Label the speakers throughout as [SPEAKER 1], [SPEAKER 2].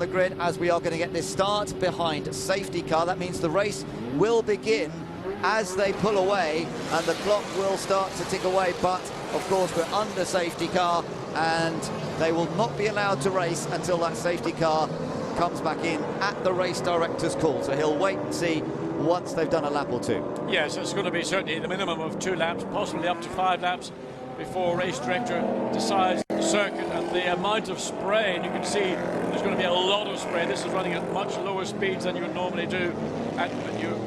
[SPEAKER 1] the grid as we are going to get this start behind safety car. That means the race will begin as they pull away and the clock will start to tick away, but of course we're under safety car and they will not be allowed to race until that safety car comes back in at the race director's call. So he'll wait and see once they've done a lap or two.
[SPEAKER 2] Yes, it's going to be certainly the minimum of 2 laps, possibly up to 5 laps before race director decides the circuit and the amount of spray. And you can see there's going to be a lot of spray. This is running at much lower speeds than you would normally do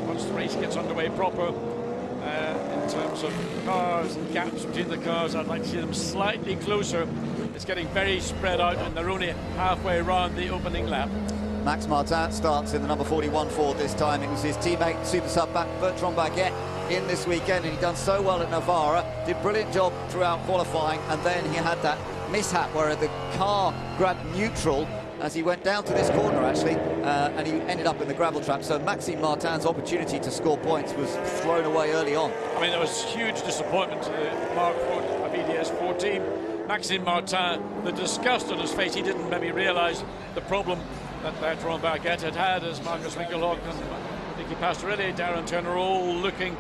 [SPEAKER 2] once the race gets underway proper. In terms of cars and gaps between the cars, I'd like to see them slightly closer. It's getting very spread out and they're only halfway around the opening lap.
[SPEAKER 1] Max Martin starts in the number 41 Ford this time. It was his teammate, super sub Bertrand Baguette, in this weekend, and he done so well at Navarra, did a brilliant job throughout qualifying, and then he had that mishap where the car grabbed neutral as he went down to this corner actually, and he ended up in the gravel trap. So Maxime Martin's opportunity to score points was thrown away early on.
[SPEAKER 2] I mean, there was huge disappointment to the Mark Ford of EDS 14. Maxime Martin, the disgust on his face, he didn't maybe realise the problem that Bertrand Baguette had as Marcus Winkelhock and Nicky Pastorelli, Darren Turner, all looking,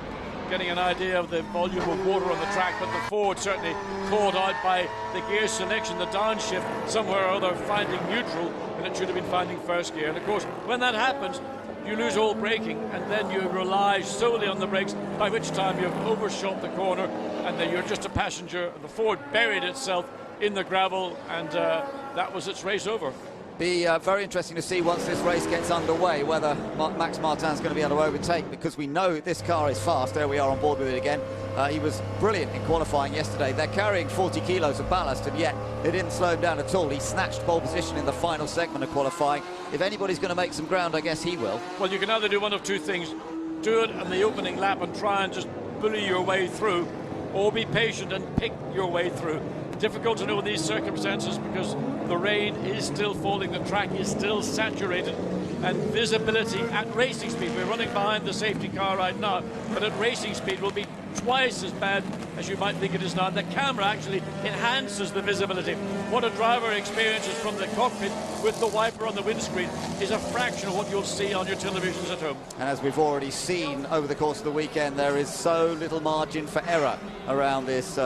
[SPEAKER 2] getting an idea of the volume of water on the track, but the Ford certainly caught out by the gear selection, the downshift, somewhere or other finding neutral when it should have been finding first gear. And of course, when that happens, you lose all braking, and then you rely solely on the brakes, by which time you've overshot the corner, and then you're just a passenger. The Ford buried itself in the gravel, and that was its race over.
[SPEAKER 1] Be very interesting to see once this race gets underway whether Max Martin's going to be able to overtake, because we know this car is fast. There we are on board with it again. He was brilliant in qualifying yesterday. They're carrying 40 kilos of ballast and yet they didn't slow him down at all. He snatched pole position in the final segment of qualifying. If anybody's going to make some ground, I guess he will.
[SPEAKER 2] Well, you can either do one of two things: do it in the opening lap and try and just bully your way through, or be patient and pick your way through. Difficult to know in these circumstances because the rain is still falling, the track is still saturated, and visibility at racing speed, we're running behind the safety car right now, but at racing speed will be twice as bad as you might think it is now. And the camera actually enhances the visibility. What a driver experiences from the cockpit with the wiper on the windscreen is a fraction of what you'll see on your televisions at home.
[SPEAKER 1] And as we've already seen over the course of the weekend, there is so little margin for error around this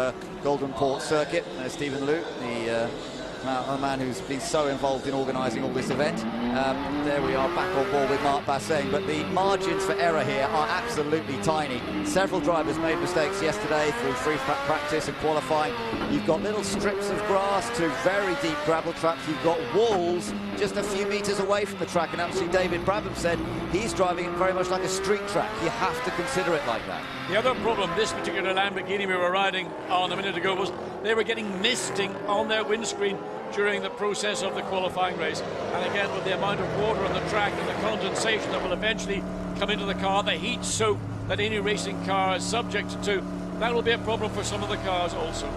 [SPEAKER 1] Golden Port circuit. Stephen Liu, a man who's been so involved in organising all this event. There we are back on board with Marc Basseng, but the margins for error here are absolutely tiny. Several drivers made mistakes yesterday through free practice and qualifying. You've got little strips of grass to very deep gravel traps. You've got walls just a few metres away from the track, and actually David Brabham said he's driving it very much like a street track. You have to consider it like that.
[SPEAKER 2] The other problem this particular Lamborghini we were riding on a minute ago was they were getting misting on their windscreen during the process of the qualifying race. And again, with the amount of water on the track and the condensation that will eventually come into the car, the heat soak that any racing car is subject to, that will be a problem for some of the cars also.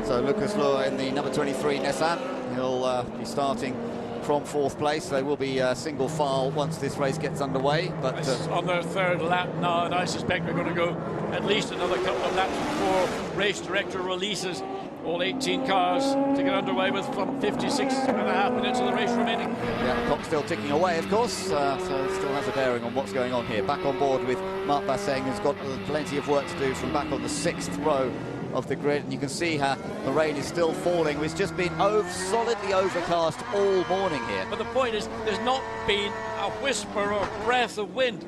[SPEAKER 1] So Lucas Luhr in the number 23 Nissan, he'll be starting from 4th place. They will be single file once this race gets underway. But
[SPEAKER 2] on their 3rd lap now, and I suspect we're going to go at least another couple of laps before race director releases all 18 cars to get underway with from 56.5 minutes of the race remaining.
[SPEAKER 1] Yeah, the clock's still ticking away, of course, so it still has a bearing on what's going on here. Back on board with Marc Basseng, who's got plenty of work to do from back on the 6th row of the grid, and you can see how the rain is still falling. It's just been solidly overcast all morning here.
[SPEAKER 2] But the point is, there's not been a whisper or breath of wind.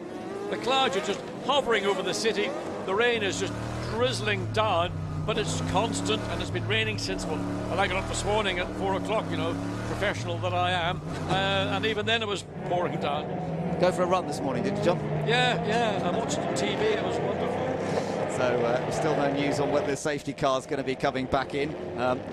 [SPEAKER 2] The clouds are just hovering over the city. The rain is just drizzling down, but it's constant, and it's been raining since, well, I got up this morning at 4 o'clock, you know, professional that I am, and even then it was pouring down.
[SPEAKER 1] Go for a run this morning, did you, John?
[SPEAKER 2] Yeah, I watched it on TV, it was wonderful.
[SPEAKER 1] So still no news on whether the safety car's going to be coming back in.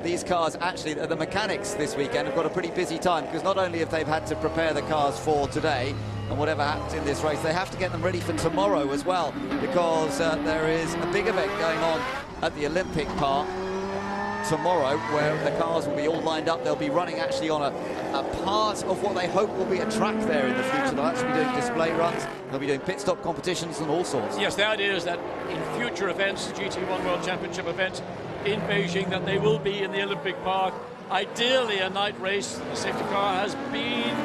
[SPEAKER 1] These cars, actually, the mechanics this weekend have got a pretty busy time, because not only have they had to prepare the cars for today and whatever happens in this race, they have to get them ready for tomorrow as well, because there is a big event going on at the Olympic Park tomorrow where the cars will be all lined up. They'll be running actually on a part of what they hope will be a track there in the future. They'll actually be doing display runs, they'll be doing pit stop competitions and all sorts.
[SPEAKER 2] Yes, the idea is that in future events, GT1 World Championship events in Beijing, that they will be in the Olympic Park. Ideally a night race. The safety car has been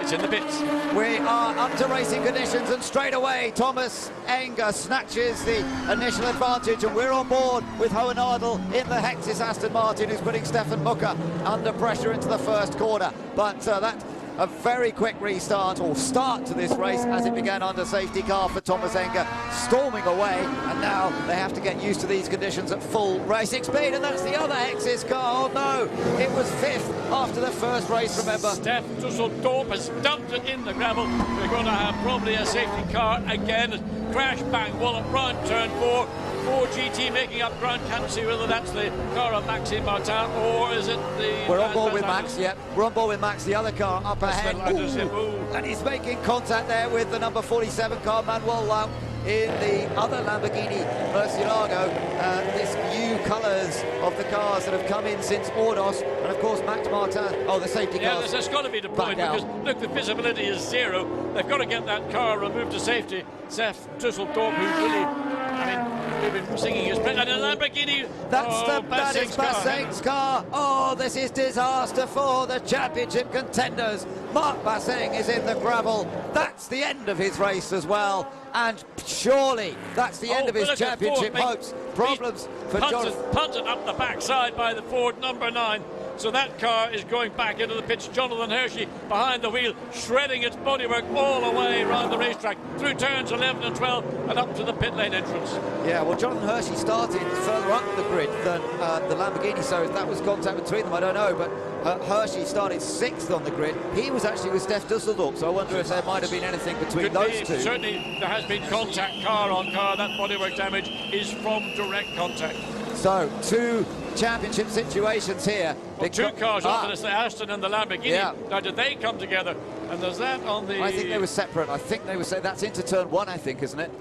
[SPEAKER 2] It's in the pits.
[SPEAKER 1] We are up to racing conditions, and straight away Thomas Enger snatches the initial advantage, and we're on board with Hohenadel in the Hexis Aston Martin, who's putting Stefan Mucker under pressure into the first corner. But that a very quick restart or start to this race as it began under safety car for Thomas Enger, storming away, and now they have to get used to these conditions at full racing speed. And that's the other Hexis car. Oh no, it was fifth after the first race, remember.
[SPEAKER 2] Steph Dusseldorp has dumped it in the gravel. We're going to have probably a safety car again. Crash bang wallop round turn 4. Ford GT making up ground. Can't see whether that's the car of Maxime Martin or is it the...
[SPEAKER 1] We're on board with Max, yeah. We're on board with Max, the other car up ahead. And he's making contact there with the number 47 car, Manuel Lau, in the other Lamborghini Murcielago. This new colours of the cars that have come in since Ordos, and of course Max Martin, the safety car.
[SPEAKER 2] Yeah, there's got to be the point, because look, the visibility is zero. They've got to get that car removed to safety. Steph Dusseldorp, who's really, we've been singing his praise, and a Lamborghini.
[SPEAKER 1] That is Basseng's car. Oh, this is disaster for the championship contenders. Marc Basseng is in the gravel. That's the end of his race as well, and surely that's the end of his championship hopes. Problems for Jonathan.
[SPEAKER 2] Punted up the backside by the Ford number 9. So that car is going back into the pitch. Jonathan Hershey behind the wheel, shredding its bodywork all the way around the racetrack, through turns 11 and 12 and up to the pit lane entrance. Yeah, well, Jonathan Hershey started further up the grid than the Lamborghini, so if that was contact between them, I don't know, but Hershey started 6th on the grid. He was actually with Steph Dusseldorp, so I wonder if there might have been anything between those two. Certainly there has been contact, car on car. That bodywork damage is from direct contact. So, two championship situations here.
[SPEAKER 3] Well, two cars off, and it's the Aston and the Lamborghini.
[SPEAKER 1] Yeah.
[SPEAKER 3] Now, did they come together? And there's that on the...
[SPEAKER 1] I think they were separate. I think they were... That's into turn 1, I think, isn't it?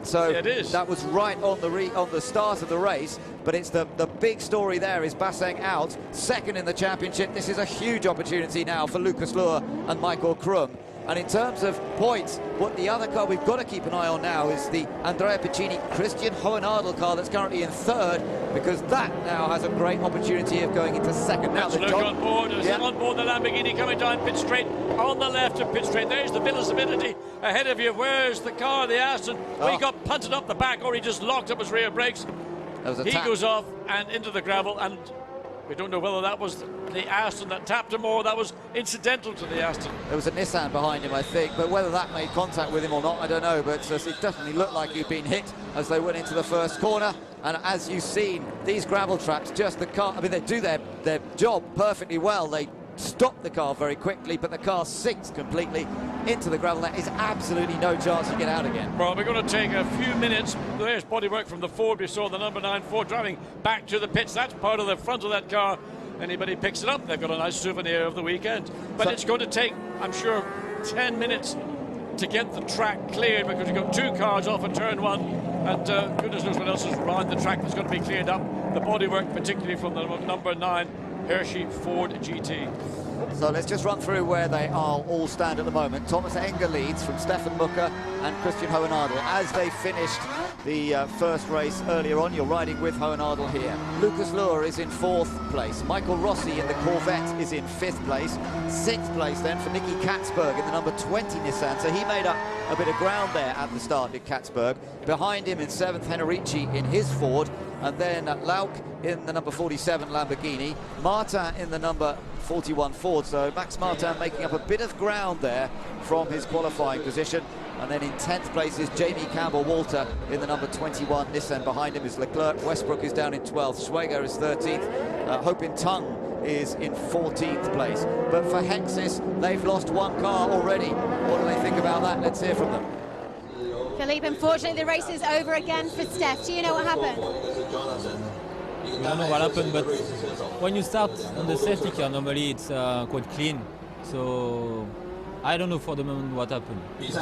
[SPEAKER 1] So
[SPEAKER 3] it is.
[SPEAKER 1] That was right on the start of the race, but it's the big story there is Basseng out, second in the championship. This is a huge opportunity now for Lucas Luhr and Michael Krum. And in terms of points, what the other car we've got to keep an eye on now is the Andrea Piccini Christian Hohenadel car that's currently in third, because that now has a great opportunity of going into second. Now
[SPEAKER 3] the on board, on board the Lamborghini coming down pit straight, on the left of pit straight. There's the visibility ahead of you. Where's the car, the Aston? Well, he got punted up the back, or he just locked up his rear brakes. He goes off and into the gravel, and we don't know whether that was the Aston that tapped him or that was incidental to the Aston.
[SPEAKER 1] There was a Nissan behind him, I think, but whether that made contact with him or not, I don't know. But it definitely looked like he'd been hit as they went into the first corner. And as you've seen, these gravel tracks, just the car, I mean, they do their job perfectly well. They stop the car very quickly, but the car sinks completely into the gravel. There is absolutely no chance to get out again.
[SPEAKER 3] Well, we're going to take a few minutes. There's bodywork from the Ford. We saw the number 9 Ford driving back to the pits. That's part of the front of that car. Anybody picks it up, they've got a nice souvenir of the weekend. But it's going to take, I'm sure, 10 minutes to get the track cleared, because you've got two cars off at turn 1, and goodness knows what else is around the track that's going to be cleared up. The bodywork, particularly from the number 9 Hershey Ford GT.
[SPEAKER 1] So let's just run through where they all stand at the moment. Thomas Enger leads from Stefan Mucker and Christian Hohenadel as they finished the first race earlier on. You're riding with Hohenadel here. Lucas Luhr is in 4th place. Michael Rossi in the Corvette is in 5th place. 6th place then for Nicky Katzberg in the number 20 Nissan. So he made up a bit of ground there at the start, Nick Katzberg. Behind him in 7th, Henrici in his Ford. And then Lauk in the number 47 Lamborghini. Martin in the number 41 Ford. So Max Martin making up a bit of ground there from his qualifying position. And then in 10th place is Jamie Campbell-Walter in the number 21 Nissan. Behind him is Leclerc. Westbrook is down in 12th. Schwager is 13th. Hopin Tung is in 14th place. But for Hexis, they've lost one car already. What do they think about that? Let's hear from them.
[SPEAKER 4] Philippe, unfortunately the race is over again for Steph. Do you know what happened?
[SPEAKER 5] We don't know what happened, but when you start on the safety car, normally it's quite clean. So I don't know for the moment what happened. But,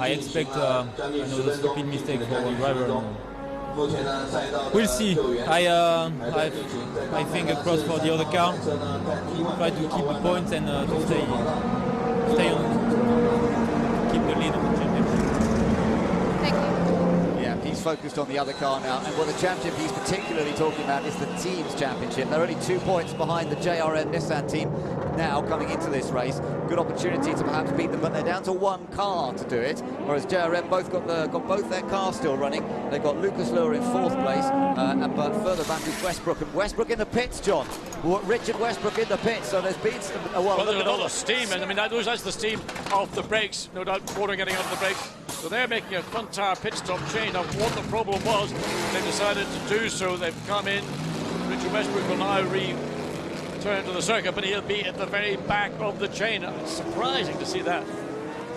[SPEAKER 5] I expect another stupid mistake for one driver. We'll see. I think across for the other car. Try to keep the points and to stay on, keep the lead of the championship.
[SPEAKER 4] Thank you.
[SPEAKER 1] Yeah, he's focused on the other car now. And what the championship he's particularly talking about is the team's championship. They're only 2 points behind the JRM Nissan team now coming into this race. Good opportunity to perhaps beat them, but they're down to 1 car to do it. Whereas JRM both got both their cars still running. They've got Lucas Luhr in 4th place, but further back is Westbrook. And Westbrook in the pits, John. Richard Westbrook in the pits. So there's been some,
[SPEAKER 3] well, there's a lot of steam, and I mean that's the steam off the brakes. No doubt, water getting off the brakes. So they're making a front tire pit stop change. Now, what the problem was, they decided to do so. They've come in. Richard Westbrook will now return to the circuit, but he'll be at the very back of the chain. It's surprising to see that.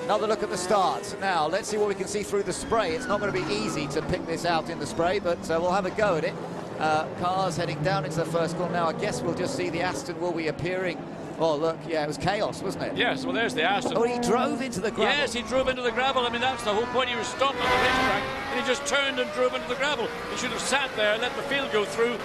[SPEAKER 1] Another look at the start. Now, let's see what we can see through the spray. It's not going to be easy to pick this out in the spray, but we'll have a go at it. Cars heading down into the first corner. Now, I guess we'll just see the Aston will be appearing. Oh, look, yeah, it was chaos, wasn't it?
[SPEAKER 3] Yes, well, there's the Aston.
[SPEAKER 1] Oh, he drove into the gravel.
[SPEAKER 3] Yes, he drove into the gravel. I mean, that's the whole point. He was stopped on the racetrack, and he just turned and drove into the gravel. He should have sat there and let the field go through,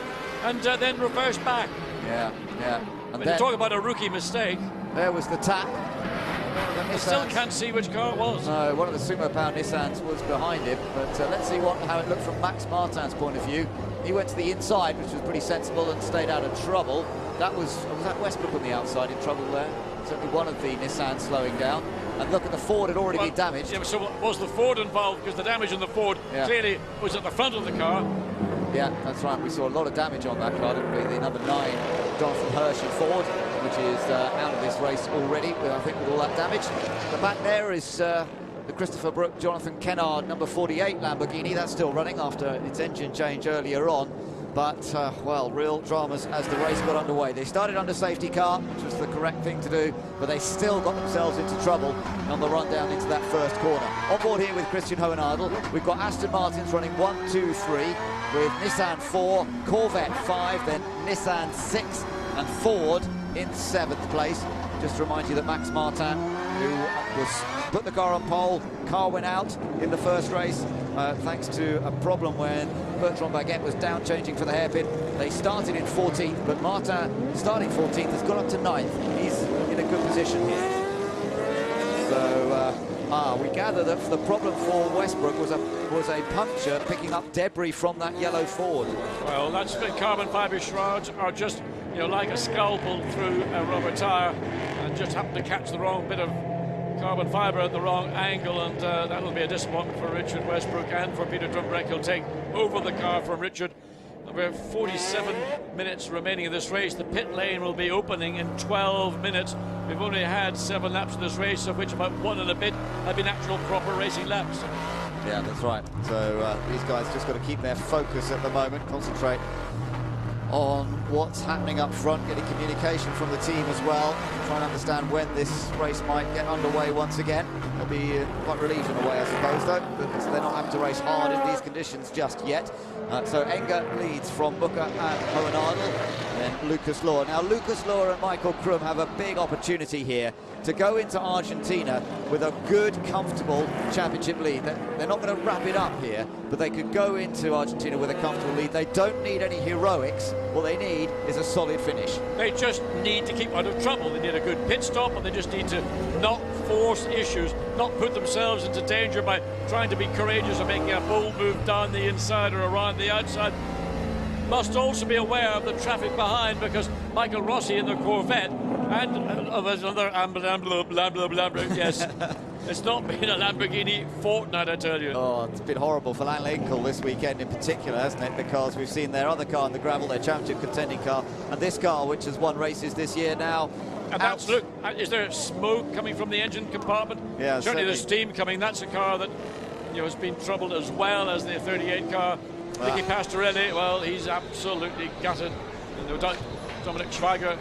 [SPEAKER 3] and then reversed back.
[SPEAKER 1] Yeah, yeah. And
[SPEAKER 3] then, you talk about a rookie mistake.
[SPEAKER 1] There was the tap.
[SPEAKER 3] I still can't see which car it was.
[SPEAKER 1] No, one of the Sumo Power Nissans was behind him, but let's see how it looked from Max Martin's point of view. He went to the inside, which was pretty sensible, and stayed out of trouble. That was that Westbrook on the outside in trouble there? Certainly one of the Nissans slowing down. And look at the Ford had already been damaged.
[SPEAKER 3] Yeah, so was the Ford involved? Because the damage on the Ford clearly was at the front of the car.
[SPEAKER 1] Yeah, that's right. We saw a lot of damage on that car, didn't we? The number 9, Jonathan Hershey Ford, which is out of this race already, I think, with all that damage. The back there is the Christopher Brook, Jonathan Kennard, number 48 Lamborghini. That's still running after its engine change earlier on. But, well, real dramas as the race got underway. They started under safety car, which was the correct thing to do, but they still got themselves into trouble on the run down into that first corner. On board here with Christian Hohenadel, we've got Aston Martins running 1, 2, 3, with Nissan 4, Corvette 5, then Nissan 6, and Ford in 7th place. Just to remind you that Max Martin, who put the car on pole, car went out in the first race, thanks to a problem when Bertrand Baguette was down changing for the hairpin. They started in 14th, but Martin, starting 14th, has gone up to 9th. He's in a good position here. So, we gather that the problem for Westbrook was a puncture picking up debris from that yellow Ford.
[SPEAKER 3] Well, that's been carbon fibre shrouds are just, you know, like a scalpel through a rubber tyre, and just happened to catch the wrong bit of carbon fibre at the wrong angle, and that'll be a disappointment for Richard Westbrook and for Peter Drumbrecht. He'll take over the car from Richard. About 47 minutes remaining in this race. The pit lane will be opening in 12 minutes. We've only had 7 laps of this race, of which about 1 and a bit have been actual proper racing laps.
[SPEAKER 1] Yeah, that's right. So these guys just got to keep their focus at the moment, concentrate on what's happening up front, getting communication from the team as well, try and understand when this race might get underway once again. They'll be quite relieved in a way, I suppose, though, because they're not having to race hard in these conditions just yet. So Enger leads from Booker and Hohenadel, and Lucas Luhr. Now, Lucas Luhr and Michael Krum have a big opportunity here to go into Argentina with a good, comfortable championship lead. They're not going to wrap it up here, but they could go into Argentina with a comfortable lead. They don't need any heroics. What they need is a solid finish.
[SPEAKER 3] They just need to keep out of trouble. They need a good pit stop, and they just need to not force issues, not put themselves into danger by trying to be courageous and making a bold move down the inside or around the outside. Must also be aware of the traffic behind, because Michael Rossi in the Corvette and another yes, it's not been a Lamborghini fortnight, I tell you.
[SPEAKER 1] Oh, it's been horrible for Lang Lenkel this weekend in particular, hasn't it? Because we've seen their other car in the gravel, their championship contending car, and this car, which has won races this year now.
[SPEAKER 3] And that's, look, is there smoke coming from the engine compartment?
[SPEAKER 1] Yeah,
[SPEAKER 3] certainly there's steam coming. That's a car that, you know, has been troubled as well as the 38 car. Nicky Pastorelli, well, he's absolutely gutted. And no doubt Dominic Schweiger.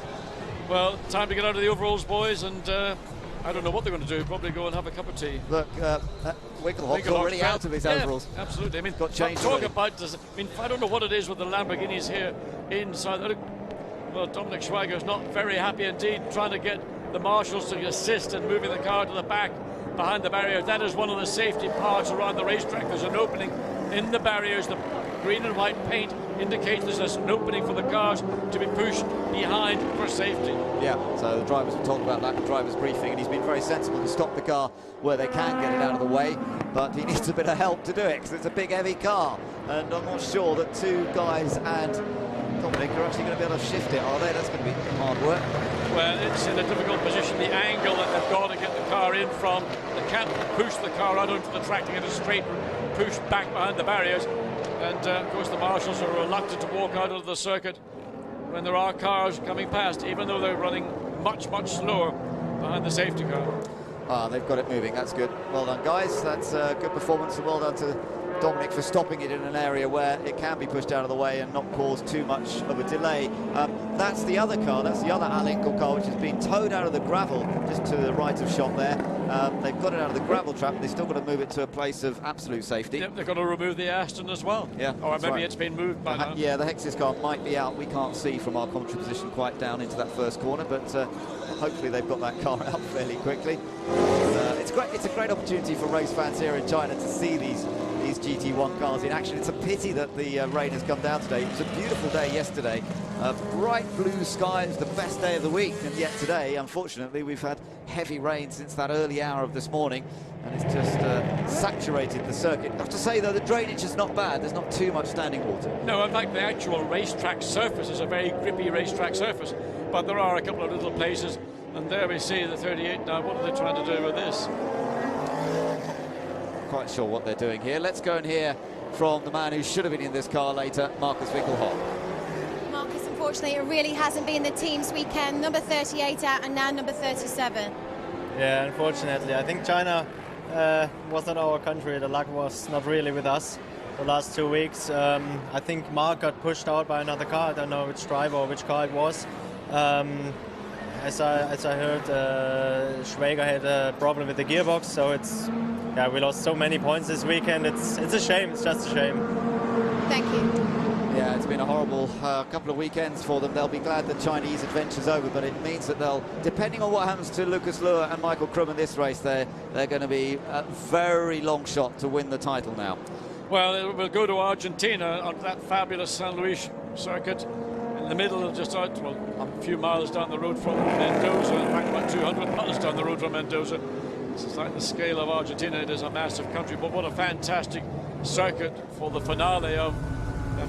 [SPEAKER 3] Well, time to get out of the overalls, boys, and I don't know what they're going to do. Probably go and have a cup of tea.
[SPEAKER 1] Look, Winkelhock's already out of his overalls.
[SPEAKER 3] Absolutely. I mean,
[SPEAKER 1] got changed.
[SPEAKER 3] Talk about. I mean, I don't know what it is with the Lamborghinis here inside. Well, Dominic Schweiger is not very happy indeed, trying to get the marshals to assist in moving the car to the back behind the barrier. That is one of the safety parts around the racetrack. There's an opening in the barriers. The green and white paint
[SPEAKER 2] indicates there's an opening for the cars to be pushed behind for safety.
[SPEAKER 1] Yeah, so the drivers have talked about that in driver's briefing, and he's been very sensible to stop the car where they can get it out of the way, but he needs a bit of help to do it because it's a big heavy car, and I'm not sure that two guys and Dominic are actually going to be able to shift it, are they? That's going to be hard work.
[SPEAKER 2] Well, it's in a difficult position. The angle that they've got to get the car in from, they can't push the car out onto the track to get a straight push back behind the barriers. And of course the marshals are reluctant to walk out of the circuit when there are cars coming past, even though they're running much slower behind the safety car.
[SPEAKER 1] They've got it moving. That's good. Well done, guys. That's a good performance, and well done to Dominic for stopping it in an area where it can be pushed out of the way and not cause too much of a delay. That's the other car, that's the other Al Inkle car, which has been towed out of the gravel just to the right of shot there. They've got it out of the gravel trap, but they've still got to move it to a place of absolute safety.
[SPEAKER 2] Yep, they've got to remove the Aston as well.
[SPEAKER 1] Yeah,
[SPEAKER 2] or maybe
[SPEAKER 1] right.
[SPEAKER 2] It's been moved by now.
[SPEAKER 1] Yeah, the Hexis car might be out. We can't see from our commentary position quite down into that first corner, but hopefully they've got that car out fairly quickly. It's great. It's a great opportunity for race fans here in China to see these GT1 cars in action. It's a pity that the rain has come down today. It was a beautiful day yesterday, bright blue sky. It was the best day of the week, and yet today, unfortunately, we've had heavy rain since that early hour of this morning, and it's just saturated the circuit. I have to say, though, the drainage is not bad. There's not too much standing water.
[SPEAKER 2] No, in fact, the actual racetrack surface is a very grippy racetrack surface, but there are a couple of little places, and there we see the 38 now. What are they trying to do with this?
[SPEAKER 1] Quite sure what they're doing here. Let's go and hear from the man who should have been in this car later, Marcus Winkelhock.
[SPEAKER 4] Marcus, unfortunately, it really hasn't been the team's weekend. Number 38 out and now number 37.
[SPEAKER 6] Yeah, unfortunately. I think China was not our country. The luck was not really with us the last 2 weeks. I think Mark got pushed out by another car. I don't know which driver or which car it was. As I heard, Schwager had a problem with the gearbox, so we lost so many points this weekend. It's a shame. It's just a shame.
[SPEAKER 4] Thank you.
[SPEAKER 1] Yeah, it's been a horrible couple of weekends for them. They'll be glad the Chinese adventure's over, but it means that they'll, depending on what happens to Lucas Luhr and Michael Krum in this race, they're going to be a very long shot to win the title now.
[SPEAKER 2] Well, we'll go to Argentina on that fabulous San Luis circuit. In the middle of just out, well, a few miles down the road from Mendoza, in fact about 200 miles down the road from Mendoza. It's like the scale of Argentina. It is a massive country, but what a fantastic circuit for the finale of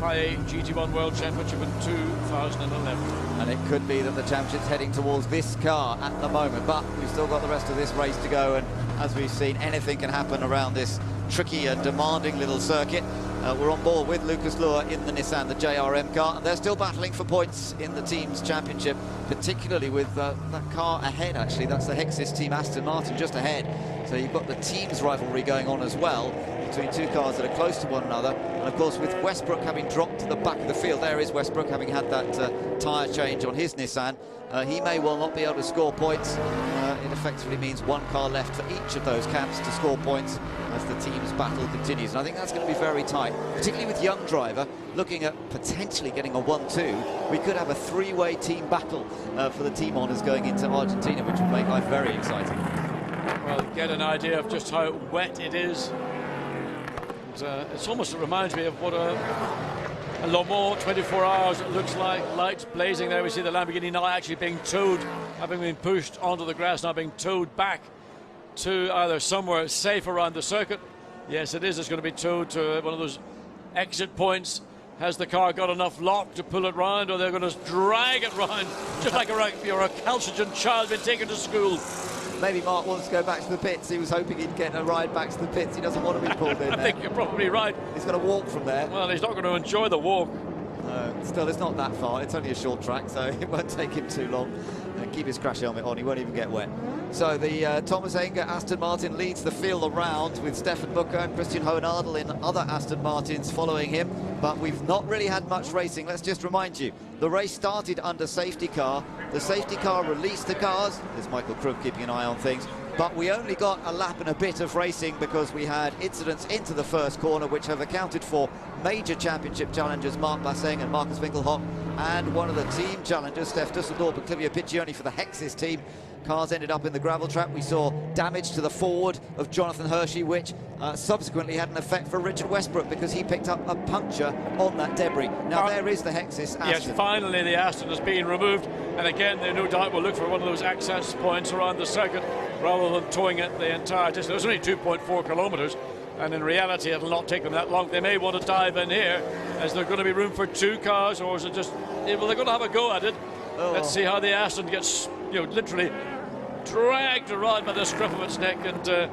[SPEAKER 2] FIA GT1 World Championship in 2011.
[SPEAKER 1] And it could be that the championship's heading towards this car at the moment, but we've still got the rest of this race to go, and as we've seen, anything can happen around this tricky and demanding little circuit. We're on board with Lucas Luhr in the Nissan, the JRM car, and they're still battling for points in the team's championship, particularly with that car ahead, actually. That's the Hexis team, Aston Martin, just ahead. So you've got the team's rivalry going on as well between two cars that are close to one another. And of course, with Westbrook having dropped to the back of the field, there is Westbrook having had that tyre change on his Nissan. He may well not be able to score points. It effectively means one car left for each of those camps to score points as the team's battle continues. And I think that's going to be very tight, particularly with young driver looking at potentially getting a 1-2. We could have a three-way team battle for the team honours going into Argentina, which would make life very exciting.
[SPEAKER 2] Well, get an idea of just how wet it is. It's almost, it reminds me of what a Le Mans 24 hours looks like. Lights blazing there. We see the Lamborghini now actually being towed, having been pushed onto the grass, now being towed back to either somewhere safe around the circuit. Yes, it is. It's going to be towed to one of those exit points. Has the car got enough lock to pull it round, or they're going to drag it round, just like you're a recalcitrant child being taken to school?
[SPEAKER 1] Maybe Mark wants to go back to the pits. He was hoping he'd get a ride back to the pits. He doesn't want to be pulled in.
[SPEAKER 2] I think you're probably right.
[SPEAKER 1] He's going to walk from there.
[SPEAKER 2] Well, he's not going to enjoy the walk.
[SPEAKER 1] Still, it's not that far. It's only a short track, so it won't take him too long. Keep his crash helmet on. He won't even get wet. So the Thomas Enger Aston Martin leads the field around with Stefan Booker and Christian Hohenadel in other Aston Martins following him. But we've not really had much racing. Let's just remind you, the race started under safety car. The safety car released the cars. There's Michael Krum keeping an eye on things. But we only got a lap and a bit of racing because we had incidents into the first corner which have accounted for major championship challengers Marc Basseng and Marcus Winkelhock, and one of the team challengers, Steph Dusseldorp and Clivio Piccioni for the Hexis team, cars ended up in the gravel trap. We saw damage to the forward of Jonathan Hershey, which subsequently had an effect for Richard Westbrook because he picked up a puncture on that debris. Now there is the Hexis Aston.
[SPEAKER 2] Yes, finally the Aston has been removed, and again they no doubt will look for one of those access points around the circuit rather than towing it the entire distance. It was only 2.4 kilometres, and in reality it'll not take them that long. They may want to dive in here. Is there going to be room for 2 cars, or is it just, well, they're going to have a go at it. Let's see how the Aston gets, literally dragged around by the scruff of its neck, and
[SPEAKER 1] they're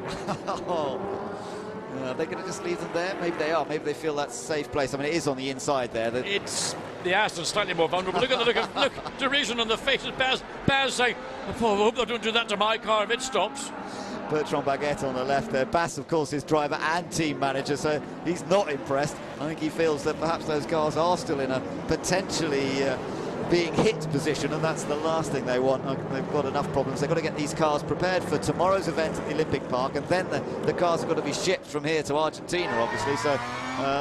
[SPEAKER 1] going to just leave them there. Maybe they are. Maybe they feel that's a safe place. I mean, it is on the inside there.
[SPEAKER 2] It's the Aston's slightly more vulnerable. Look at the look derision on the face of Baz saying, "Oh, I hope they don't do that to my car if it stops."
[SPEAKER 1] Bertrand Baguette on the left there. Bass, of course, is driver and team manager, so he's not impressed. I think he feels that perhaps those cars are still in a potentially being hit position, and that's the last thing they want. They've got enough problems. They've got to get these cars prepared for tomorrow's event at the Olympic Park, and then the cars have got to be shipped from here to Argentina, obviously, so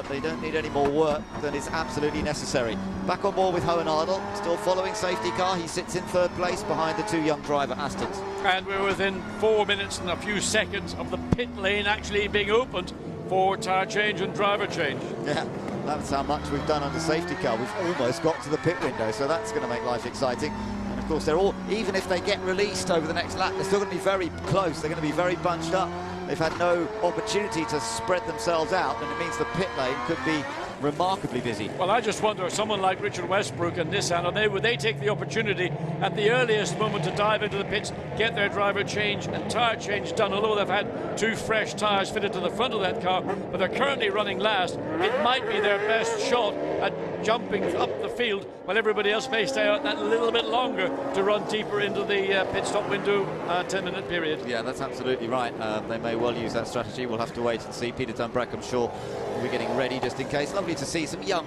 [SPEAKER 1] they don't need any more work than is absolutely necessary. Back on board with Hohen Ardel, still following safety car. He sits in 3rd place behind the 2 young driver Astons.
[SPEAKER 2] And we're within 4 minutes and a few seconds of the pit lane actually being opened for tyre change and driver change.
[SPEAKER 1] Yeah, that's how much we've done on the safety car. We've almost got to the pit window, so that's going to make life exciting. And of course, they're all, even if they get released over the next lap, they're still going to be very close. They're going to be very bunched up. They've had no opportunity to spread themselves out, and it means the pit lane could be remarkably busy.
[SPEAKER 2] Well, I just wonder, someone like Richard Westbrook and Nissan, would they take the opportunity at the earliest moment to dive into the pits, get their driver change and tyre change done, although they've had 2 fresh tyres fitted to the front of that car, but they're currently running last. It might be their best shot at jumping up the field while everybody else may stay out that little bit longer to run deeper into the pit stop window 10-minute period.
[SPEAKER 1] Yeah, that's absolutely right. They may well use that strategy. We'll have to wait and see. Peter Dunbrack, I'm sure, will be getting ready just in case. Lovely to see some young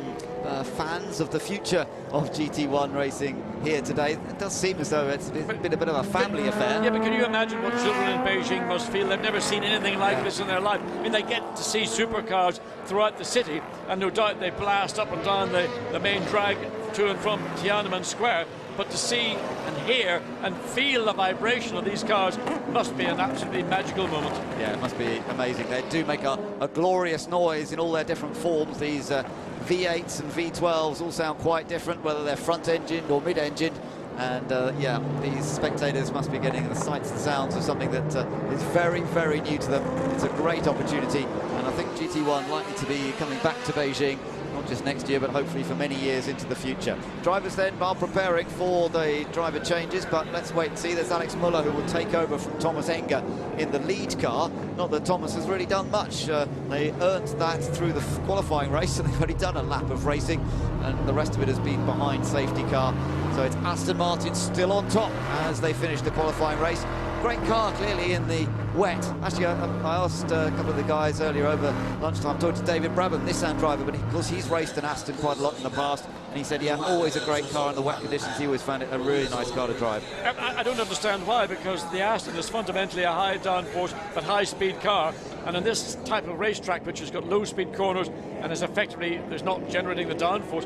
[SPEAKER 1] fans of the future of GT1 racing here today. It does seem as though it's been a bit of a family affair.
[SPEAKER 2] Yeah, but can you imagine what children in Beijing must feel? They've never seen anything like this in their life. I mean, they get to see supercars throughout the city, and no doubt they blast up and down the main drag to and from Tiananmen Square. But to see and hear and feel the vibration of these cars must be an absolutely magical moment.
[SPEAKER 1] Yeah, it must be amazing. They do make a glorious noise in all their different forms. These V8s and V12s all sound quite different, whether they're front-engined or mid-engined. And yeah, these spectators must be getting the sights and sounds of something that is very, very new to them. It's a great opportunity, and I think GT1 likely to be coming back to Beijing, not just next year, but hopefully for many years into the future. Drivers then are preparing for the driver changes, but let's wait and see. There's Alex Muller, who will take over from Thomas Enger in the lead car. Not that Thomas has really done much. They earned that through the qualifying race, and they've already done a lap of racing, and the rest of it has been behind safety car. So it's Aston Martin still on top as they finish the qualifying race. Great car, clearly, in the wet. Actually, I asked a couple of the guys earlier over lunchtime, talked to David Brabham, Nissan driver, but of course he's raced an Aston quite a lot in the past, and he said, yeah, always a great car in the wet conditions. He always found it a really nice car to drive.
[SPEAKER 2] I don't understand why, because the Aston is fundamentally a high downforce but high-speed car, and in this type of racetrack, which has got low-speed corners and is effectively, there's not generating the downforce,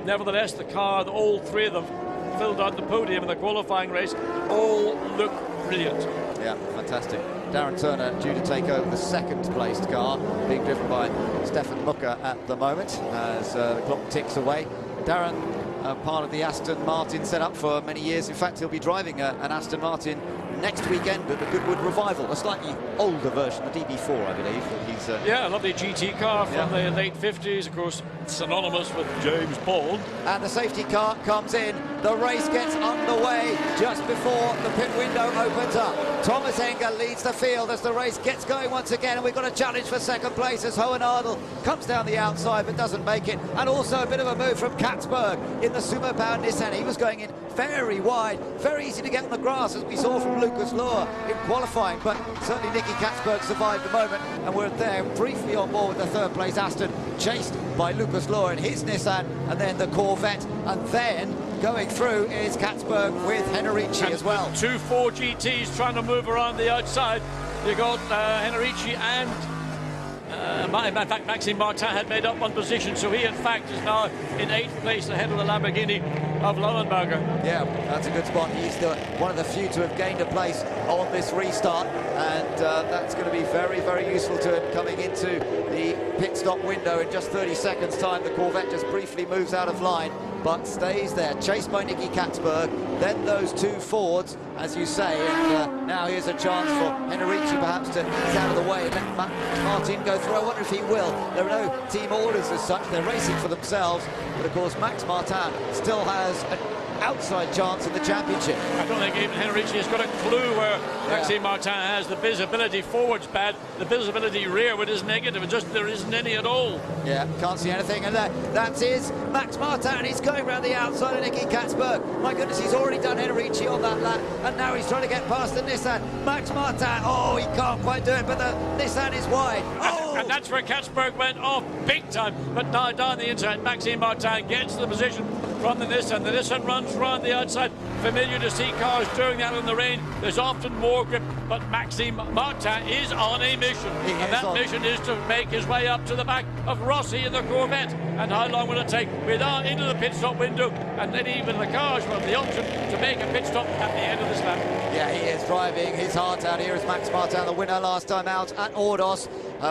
[SPEAKER 2] nevertheless, the car, all 3 of them, filled out the podium in the qualifying race, all look brilliant.
[SPEAKER 1] Yeah, fantastic. Darren Turner due to take over the 2nd placed car, being driven by Stefan Mucker at the moment as the clock ticks away. Darren, part of the Aston Martin setup for many years. In fact, he'll be driving an Aston Martin next weekend at the Goodwood Revival, a slightly older version, the DB4, I believe. He's,
[SPEAKER 2] yeah, a lovely GT car from the late 50s, of course, synonymous with James Bond.
[SPEAKER 1] And the safety car comes in. The race gets underway just before the pit window opens up. Thomas Enger leads the field as the race gets going once again, and we've got a challenge for 2nd place as Hohen Ardel comes down the outside but doesn't make it. And also a bit of a move from Katzberg in the super-powered Nissan. He was going in very wide, very easy to get on the grass, as we saw from Lucas Lohr in qualifying, but certainly Nicky Katzberg survived the moment, and we're there briefly on board with the 3rd place Aston, chased by Lucas Lohr in his Nissan, and then the Corvette, and then going through is Katzberg with Henrici as well.
[SPEAKER 2] 2 Ford GTs trying to move around the outside. You got Henrici and in fact, Maxime Martin had made up one position, so he in fact is now in 8th place ahead of the Lamborghini of Lauenberger.
[SPEAKER 1] Yeah, that's a good spot. He's one of the few to have gained a place on this restart, and that's going to be very, very useful to him coming into the pit stop window in just 30 seconds time. The Corvette just briefly moves out of line, but stays there, chased by Nicky Katzberg, then those two Fords, as you say, and now here's a chance for Henrici perhaps to ease out of the way and let Martin go through. I wonder if he will. There are no team orders as such, they're racing for themselves, but of course Max Martin still has an outside chance in the championship.
[SPEAKER 2] I don't think even Henrici has got a clue where Maxime Martin has. The visibility forward's bad, the visibility rearward is negative, just there isn't any at all.
[SPEAKER 1] Yeah, can't see anything, and that is Max Martin. He's going around the outside of Nicky Katzberg. My goodness, he's already done Henrici on that lap, and now he's trying to get past the Nissan. Max Martin, oh, he can't quite do it, but the Nissan is wide. Oh!
[SPEAKER 2] And that's where Katzberg went off big time, but now down the inside, Maxime Martin gets the position from the Nissan. The Nissan runs round the outside. Familiar to see cars doing that in the rain. There's often more grip, but Maxime Martin is on a mission. And that mission is to make his way up to the back of Rossi in the Corvette. And how long will it take? We're now into the pit stop window, and then even the cars will have the option to make a pit stop at the end of this lap.
[SPEAKER 1] Yeah, he is driving his heart out. Here is Max Martin, the winner last time out at Ordos,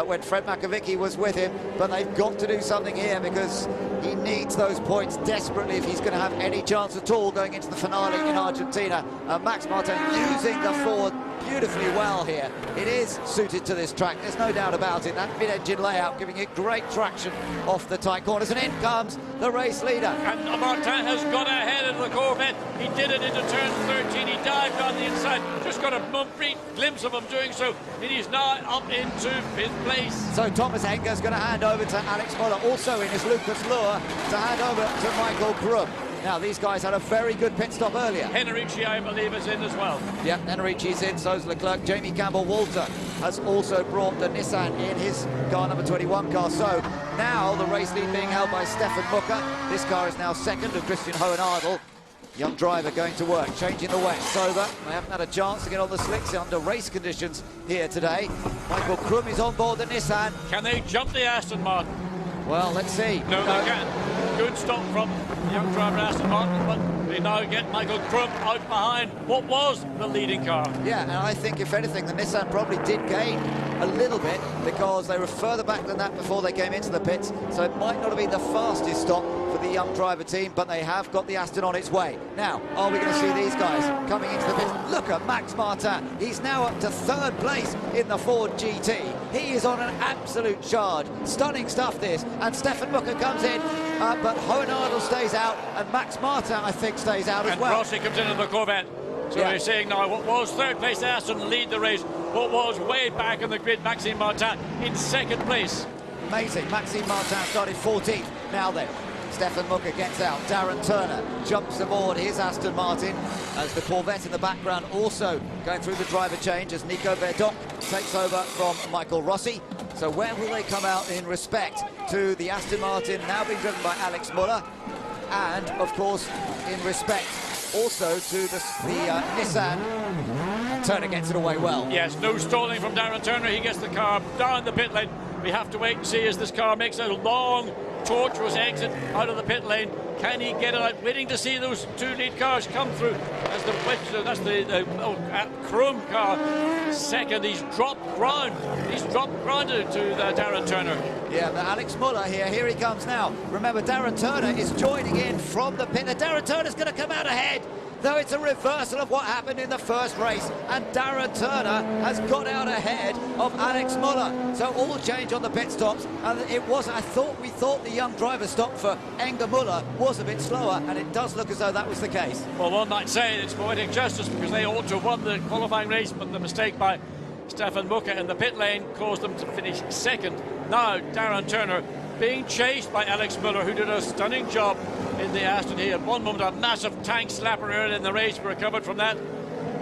[SPEAKER 1] when Fred Makovicky was with him. But they've got to do something here because he needs those points desperately if he's going to have any chance at all going into the finale in Argentina. Max Martin using the Ford beautifully well here. It is suited to this track, there's no doubt about it. That mid-engine layout giving it great traction off the tight corners, and in comes the race leader.
[SPEAKER 2] And Martin has got ahead of the Corvette. He did it into turn 13. He dived on the inside, just got a brief glimpse of him doing so, and he's now up into 5th place.
[SPEAKER 1] So Thomas Enger's going to hand over to Alex Muller. Also in is Lucas Luhr to hand over to Michael Krum. Now, these guys had a very good pit stop earlier.
[SPEAKER 2] Henrici, I believe, is in as well.
[SPEAKER 1] Yeah, Henrici's in, so's Leclerc. Jamie Campbell-Walter has also brought the Nissan in his car number 21 car. So now the race lead being held by Stefan Mucker. This car is now second of Christian Hohenadel. Young driver going to work, changing the wet. Sober, they haven't had a chance to get on the slicks under race conditions here today. Michael Krum is on board the Nissan.
[SPEAKER 2] Can they jump the Aston Martin?
[SPEAKER 1] Well, let's see.
[SPEAKER 2] No, they can. Good stop from the young driver Aston Martin, but they now get Michael Krum out behind what was the leading car.
[SPEAKER 1] Yeah, and I think, if anything, the Nissan probably did gain a little bit because they were further back than that before they came into the pits, so it might not have been the fastest stop for the young driver team, but they have got the Aston on its way. Now, are we going to see these guys coming into the pits? Look at Max Martin. He's now up to 3rd place in the Ford GT. He is on an absolute charge. Stunning stuff, this. And Stefan Mucker comes in, but Hohenadel stays out, and Max Martin, I think, stays out as well.
[SPEAKER 2] And Rossi comes into the Corvette. So we're seeing now what was 3rd place Aston lead the race, what was way back in the grid, Maxime Martin in 2nd place.
[SPEAKER 1] Amazing. Maxime Martin started 14th. Now then, Stefan Mucker gets out. Darren Turner jumps aboard his Aston Martin as the Corvette in the background also going through the driver change as Nico Verdonk takes over from Michael Rossi. So where will they come out in respect to the Aston Martin now being driven by Alex Muller, and of course in respect also to the Nissan? Turner gets it away well.
[SPEAKER 2] Yes, no stalling from Darren Turner. He gets the car down the pit lane. We have to wait and see as this car makes a long, tortuous exit out of the pit lane. Can he get it out? Waiting to see those 2 lead cars come through. That's the Krum car. 2nd, he's dropped ground. He's dropped ground to Darren Turner.
[SPEAKER 1] Yeah, but Alex Muller here he comes now. Remember, Darren Turner is joining in from the pit. Now, Darren Turner's going to come out ahead, though it's a reversal of what happened in the first race, and Darren Turner has got out ahead of Alex Muller. So all change on the pit stops, and it was, we thought the young driver stop for Enger Muller was a bit slower, and it does look as though that was the case.
[SPEAKER 2] Well, one might say it's poetic justice because they ought to have won the qualifying race, but the mistake by Stefan Mucker in the pit lane caused them to finish 2nd. Now Darren Turner being chased by Alex Muller, who did a stunning job in the Aston. He at one moment a massive tank slapper early in the race, recovered from that.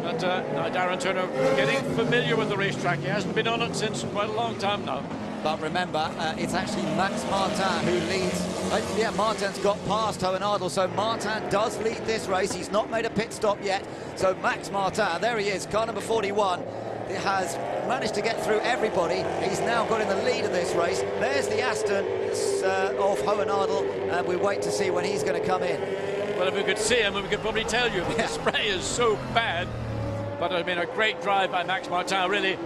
[SPEAKER 2] But now Darren Turner getting familiar with the racetrack. He hasn't been on it since quite a long time now.
[SPEAKER 1] But remember, it's actually Max Martin who leads. Yeah, Martin's got past Hohenadel, so Martin does lead this race. He's not made a pit stop yet. So Max Martin, there he is, car number 41. It has managed to get through everybody. He's now got in the lead of this race. There's the Aston of Hohenadel, and we wait to see when he's going to come in.
[SPEAKER 2] Well, if we could see him, we could probably tell you. The spray is so bad. But I mean, a great drive by Max Martin, really.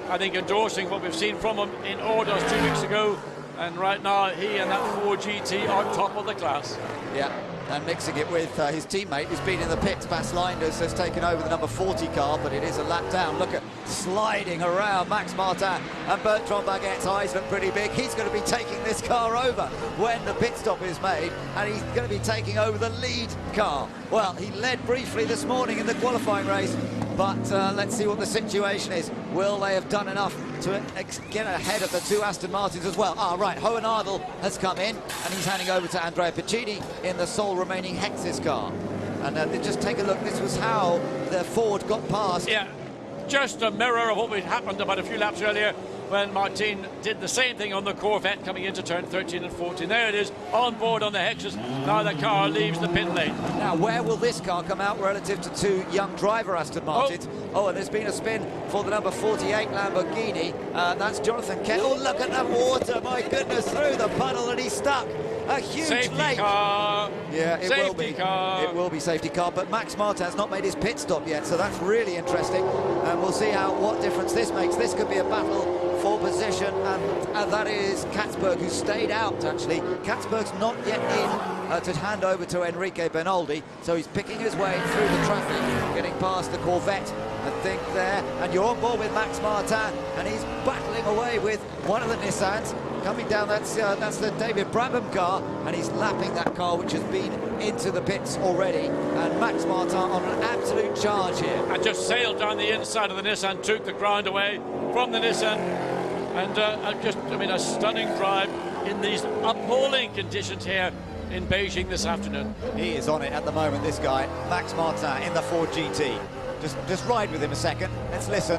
[SPEAKER 2] I think endorsing what we've seen from him in Orders 2 weeks ago. And right now, he and that Ford GT are top of the class.
[SPEAKER 1] Yeah, and mixing it with his teammate who's been in the pits. Bas Leinders has taken over the number 40 car, but it is a lap down. Look at sliding around Max Martin, and Bertrand Baguette's eyes look pretty big. He's going to be taking this car over when the pit stop is made, and he's going to be taking over the lead car. Well, he led briefly this morning in the qualifying race, but let's see what the situation is. Will they have done enough to get ahead of the two Aston Martins as well? Ah, right, Hohen Ardel has come in, and he's handing over to Andrea Piccini in the sole remaining Hexis car. And just take a look, this was how the Ford got past.
[SPEAKER 2] Yeah, just a mirror of what had happened about a few laps earlier when Martin did the same thing on the Corvette coming into turn 13 and 14. There it is, on board on the Hexus. Now the car leaves the pit lane.
[SPEAKER 1] Now, where will this car come out relative to two young driver Aston Martins? Oh, and there's been a spin for the number 48 Lamborghini. That's Jonathan Kent. Oh, look at that water, my goodness, through the puddle, and he's stuck. A huge
[SPEAKER 2] safety
[SPEAKER 1] lake.
[SPEAKER 2] Car.
[SPEAKER 1] Yeah, it will be.
[SPEAKER 2] Car.
[SPEAKER 1] It will be safety car, but Max Martin has not made his pit stop yet, so that's really interesting. And we'll see what difference this makes. This could be a battle for position, and that is Katzberg, who stayed out, actually. Katzberg's not yet in to hand over to Enrique Bernoldi, so he's picking his way through the traffic, getting past the Corvette, I think, there. And you're on board with Max Martin, and he's battling away with one of the Nissans. Coming down, that's the David Brabham car, and he's lapping that car, which has been into the pits already. And Max Martin on an absolute charge here.
[SPEAKER 2] And just sailed down the inside of the Nissan, took the ground away from the Nissan. And a stunning drive in these appalling conditions here in Beijing this afternoon.
[SPEAKER 1] He is on it at the moment, this guy, Max Martin in the Ford GT. Just ride with him a second. Let's listen.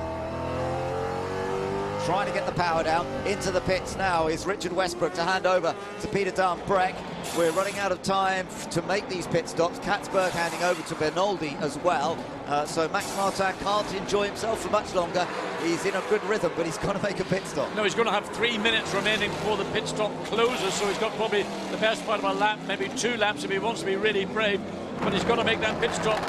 [SPEAKER 1] Trying to get the power down. Into the pits now is Richard Westbrook to hand over to Peter Dambrecht. We're running out of time to make these pit stops. Katzberg handing over to Bernoldi as well. So Max Martin can't enjoy himself for much longer. He's in a good rhythm, but he's got to make a pit stop.
[SPEAKER 2] No, he's going to have 3 minutes remaining before the pit stop closes, so he's got probably the best part of a lap, maybe 2 laps if he wants to be really brave. But he's got to make that pit stop.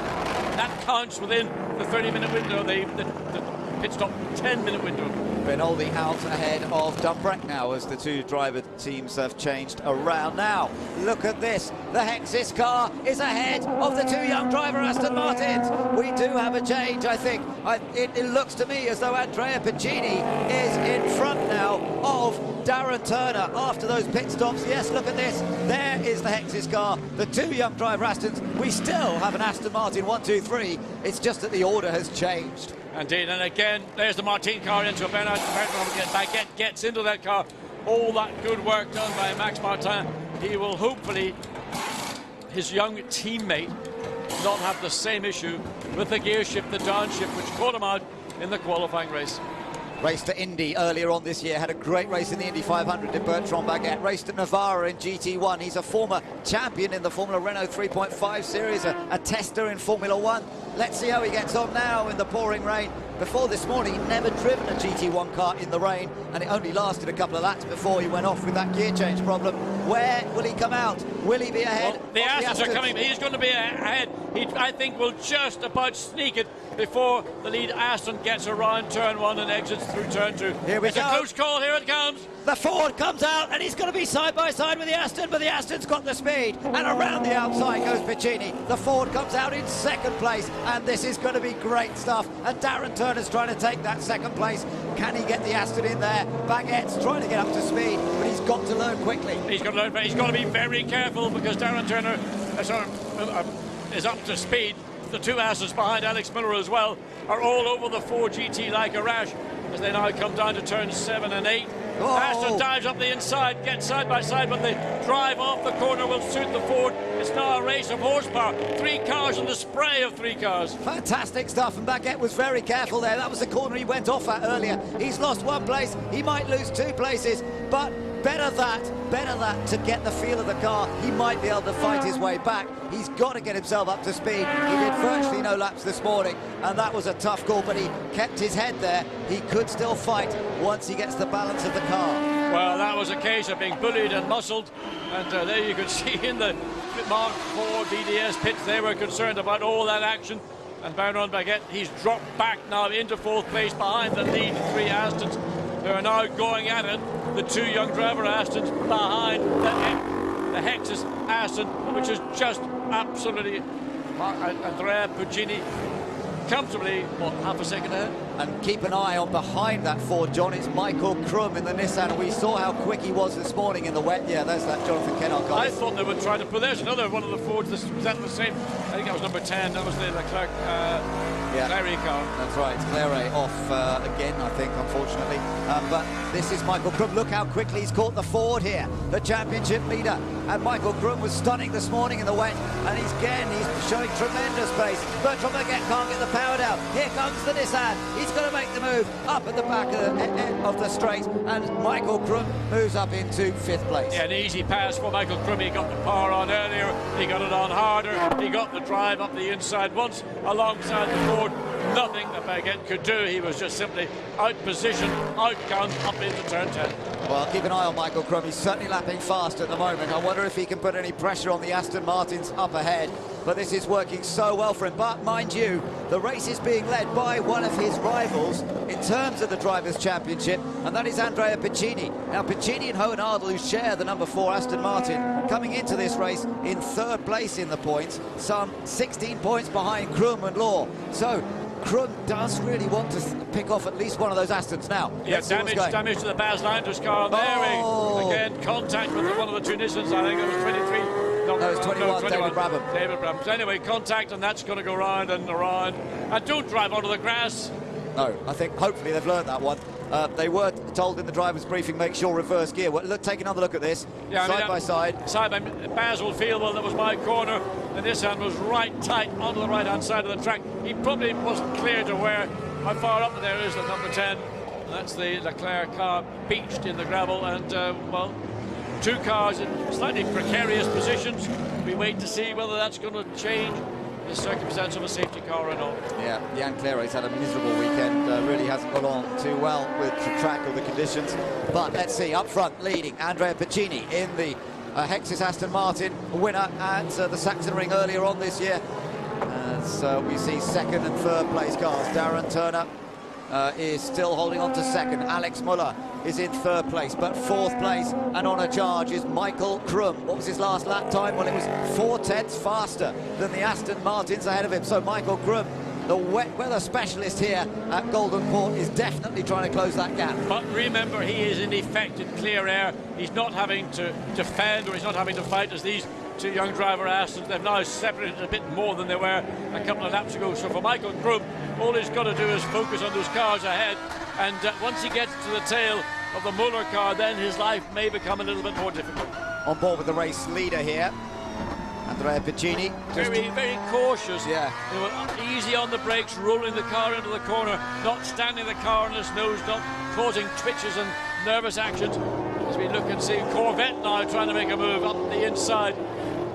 [SPEAKER 2] That counts within the 30-minute window, the pit stop 10-minute window.
[SPEAKER 1] Bernoldi out ahead of Dambrecht now as the two driver teams have changed around. Now, look at this. The Hexis car is ahead of the two young driver Aston Martins. We do have a change, I think. It looks to me as though Andrea Piccini is in front now of Darren Turner after those pit stops. Yes, look at this. There is the Hexis car. The two young driver Astons. We still have an Aston Martin 1, 2, 3. It's just that the order has changed.
[SPEAKER 2] Indeed, and again, there's the Martin car into a Bernard Baguette gets into that car. All that good work done by Max Martin. He will hopefully, his young teammate, not have the same issue with the gear shift, the downshift, which caught him out in the qualifying race.
[SPEAKER 1] Raced to Indy earlier on this year, had a great race in the Indy 500 in Bertrand Baguette. Raced at Navarra in GT1. He's a former champion in the Formula Renault 3.5 series, a tester in Formula 1. Let's see how he gets on now in the pouring rain. Before this morning, he'd never driven a GT1 car in the rain, and it only lasted a couple of laps before he went off with that gear change problem. Where will he come out? Will he be ahead?
[SPEAKER 2] Well, the Astons are coming. He's going to be ahead. He, I think, will just about sneak it before the lead Aston gets around turn 1 and exits through turn 2.
[SPEAKER 1] Here we go.
[SPEAKER 2] It's a close call. Here it comes.
[SPEAKER 1] The Ford comes out, and he's going to be side by side with the Aston, but the Aston's got the speed, and around the outside goes Piccini. The Ford comes out in second place, and this is going to be great stuff. And Darren Turner's trying to take that second place. Can he get the Aston in there? Baguette's trying to get up to speed, but he's got to learn quickly.
[SPEAKER 2] He's got to learn, but he's got to be very careful because Darren Turner is up to speed. The two Astons behind Alex Miller as well are all over the Ford GT like a rash as they now come down to turn 7 and 8.
[SPEAKER 1] Oh.
[SPEAKER 2] Aston dives up the inside, gets side by side, but the drive off the corner will suit the Ford. It's now a race of horsepower. 3 cars in the spray of 3 cars.
[SPEAKER 1] Fantastic stuff, and Baguette was very careful there. That was the corner he went off at earlier. He's lost 1 place. He might lose 2 places, but better that to get the feel of the car. He might be able to fight his way back. He's got to get himself up to speed. He did virtually no laps this morning, and that was a tough call, but he kept his head there. He could still fight once he gets the balance of the car.
[SPEAKER 2] Well, that was a case of being bullied and muscled, and there you could see in the
[SPEAKER 3] Mark IV VDS pits, they were concerned about all that action. And Bernard Baguette, he's dropped back now into 4th place behind the lead 3 Astons, who are now going at it. The 2 young driver Astons behind the Hexus Aston, which is just absolutely Andrea Puccini comfortably, what, half a second ahead?
[SPEAKER 1] And keep an eye on behind that Ford, John. It's Michael Krum in the Nissan. We saw how quick he was this morning in the wet. Yeah, there's that Jonathan Kennard guy.
[SPEAKER 3] I thought they would try to put, there's another one of the Fords. Was that the same? I think that was number 10. That was the Leclerc Clary car.
[SPEAKER 1] That's right. It's Clary off again, I think, unfortunately. But this is Michael Krum. Look how quickly he's caught the Ford here, the championship leader. And Michael Krum was stunning this morning in the wet. And he's showing tremendous pace. Bertrand Baguette can't get the power down. Here comes the Nissan. He's going to make the move up at the back of the straight. And Michael Krum moves up into 5th place.
[SPEAKER 3] Yeah, an easy pass for Michael Krum. He got the power on earlier. He got it on harder. He got the drive up the inside once alongside the Ford. Nothing that Baguette could do. He was just simply out-positioned, outgunned up into turn 10.
[SPEAKER 1] Well, keep an eye on Michael Krum. He's certainly lapping fast at the moment. I wonder if he can put any pressure on the Aston Martins up ahead. But this is working so well for him. But mind you, the race is being led by one of his rivals in terms of the Drivers' Championship, and that is Andrea Piccini. Now, Piccini and Hohen Ardel, who share the number 4 Aston Martin, coming into this race in 3rd place in the points, some 16 points behind Krum and Law. So Krum does really want to pick off at least one of those Astons now.
[SPEAKER 3] Yeah, damage to the Baz Landers car. There again, contact with one of the two Nissans. I think it was 23.
[SPEAKER 1] No, it was 21, David Brabham.
[SPEAKER 3] David Brabham. So anyway, contact, and that's going to go round and around. And don't drive onto the grass.
[SPEAKER 1] No, I think hopefully they've learned that one. They were told in the driver's briefing, make sure reverse gear. Well, look, take another look at this, side by side.
[SPEAKER 3] Side by Basil Field, well, that was my corner. And this hand was right tight onto the right-hand side of the track. He probably wasn't clear to where, how far up there is the number 10. That's the Leclerc car beached in the gravel. And, well, 2 cars in slightly precarious positions. We wait to see whether that's going to change the circumstance of a safety car or not. Yeah,
[SPEAKER 1] Jan Clary's had a miserable weekend. Really hasn't got on too well with the track or the conditions. But let's see, up front, leading Andrea Piccini in the Hexus Aston Martin, winner at the Sachsenring earlier on this year. So we see 2nd and 3rd place cars. Darren Turner is still holding on to 2nd. Alex Muller is in 3rd place, but 4th place and on a charge is Michael Krum. What was his last lap time? Well, it was 4/10 faster than the Aston Martins ahead of him. So Michael Krum, the wet weather specialist here at Golden Port, is definitely trying to close that gap.
[SPEAKER 3] But remember, he is in effect in clear air. He's not having to defend, or he's not having to fight as these 2 young driver Astons. They've now separated a bit more than they were a couple of laps ago. So for Michael Krum, all he's got to do is focus on those cars ahead. And once he gets to the tail of the Muller car, then his life may become a little bit more difficult.
[SPEAKER 1] On board with the race leader here, Andrea Piccini.
[SPEAKER 3] Very, very cautious.
[SPEAKER 1] Yeah.
[SPEAKER 3] They were easy on the brakes, rolling the car into the corner, not standing the car on its nose, not causing twitches and nervous actions. As we look and see Corvette now trying to make a move up the inside.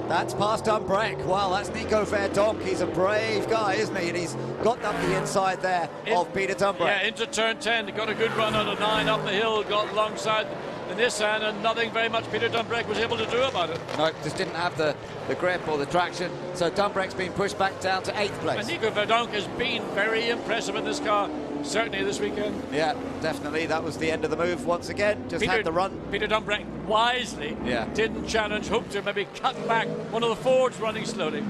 [SPEAKER 1] That's past Dumbrek. Well, that's Nico Verdonk. He's a brave guy, isn't he? And he's got up the inside there of Peter Dumbrek.
[SPEAKER 3] Yeah, into turn 10. Got a good run out of 9 up the hill, got alongside the Nissan, and nothing very much Peter Dumbrek was able to do about it.
[SPEAKER 1] No, just didn't have the grip or the traction. So Dumbrek's been pushed back down to 8th place.
[SPEAKER 3] And Nico Verdonk has been very impressive in this car, certainly this weekend.
[SPEAKER 1] Yeah, definitely. That was the end of the move once again. Just had the run.
[SPEAKER 3] Peter Dumbrek wisely didn't challenge, hoped to maybe cut back one of the Fords running slowly.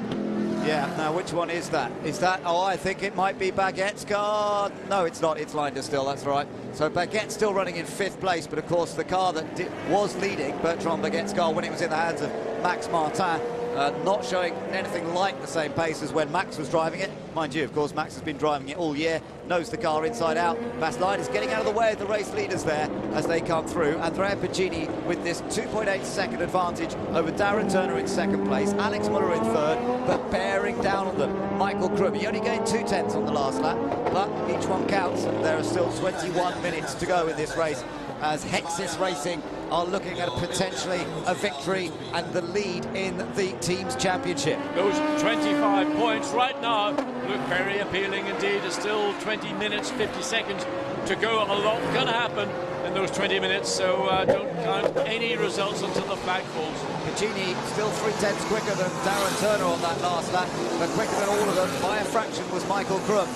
[SPEAKER 1] Yeah, now which one is that? Is that, oh, I think it might be Baguette's car. No, it's not, it's Linder still, that's right. So Baguette's still running in 5th place, but of course the car that was leading, Bertrand Baguette's car, when it was in the hands of Max Martin, not showing anything like the same pace as when Max was driving it. Mind you, of course, Max has been driving it all year, knows the car inside out. Baz Linder is getting out of the way of the race leaders there as they come through. Andrea Piccini with this 2.8 second advantage over Darren Turner in 2nd place, Alex Muller in 3rd, but bearing down on them, Michael Krum. He only gained 2/10 on the last lap, but each one counts, and there are still 21 minutes to go in this race as Hexus Racing are looking at potentially a victory and the lead in the Teams Championship.
[SPEAKER 2] Those 25 points right now look very appealing indeed. It's still 20 minutes, 50 seconds to go. A lot can happen in those 20 minutes, so don't count any results until the flag falls.
[SPEAKER 1] Piccini still 3/10 quicker than Darren Turner on that last lap, but quicker than all of them by a fraction was Michael Krum.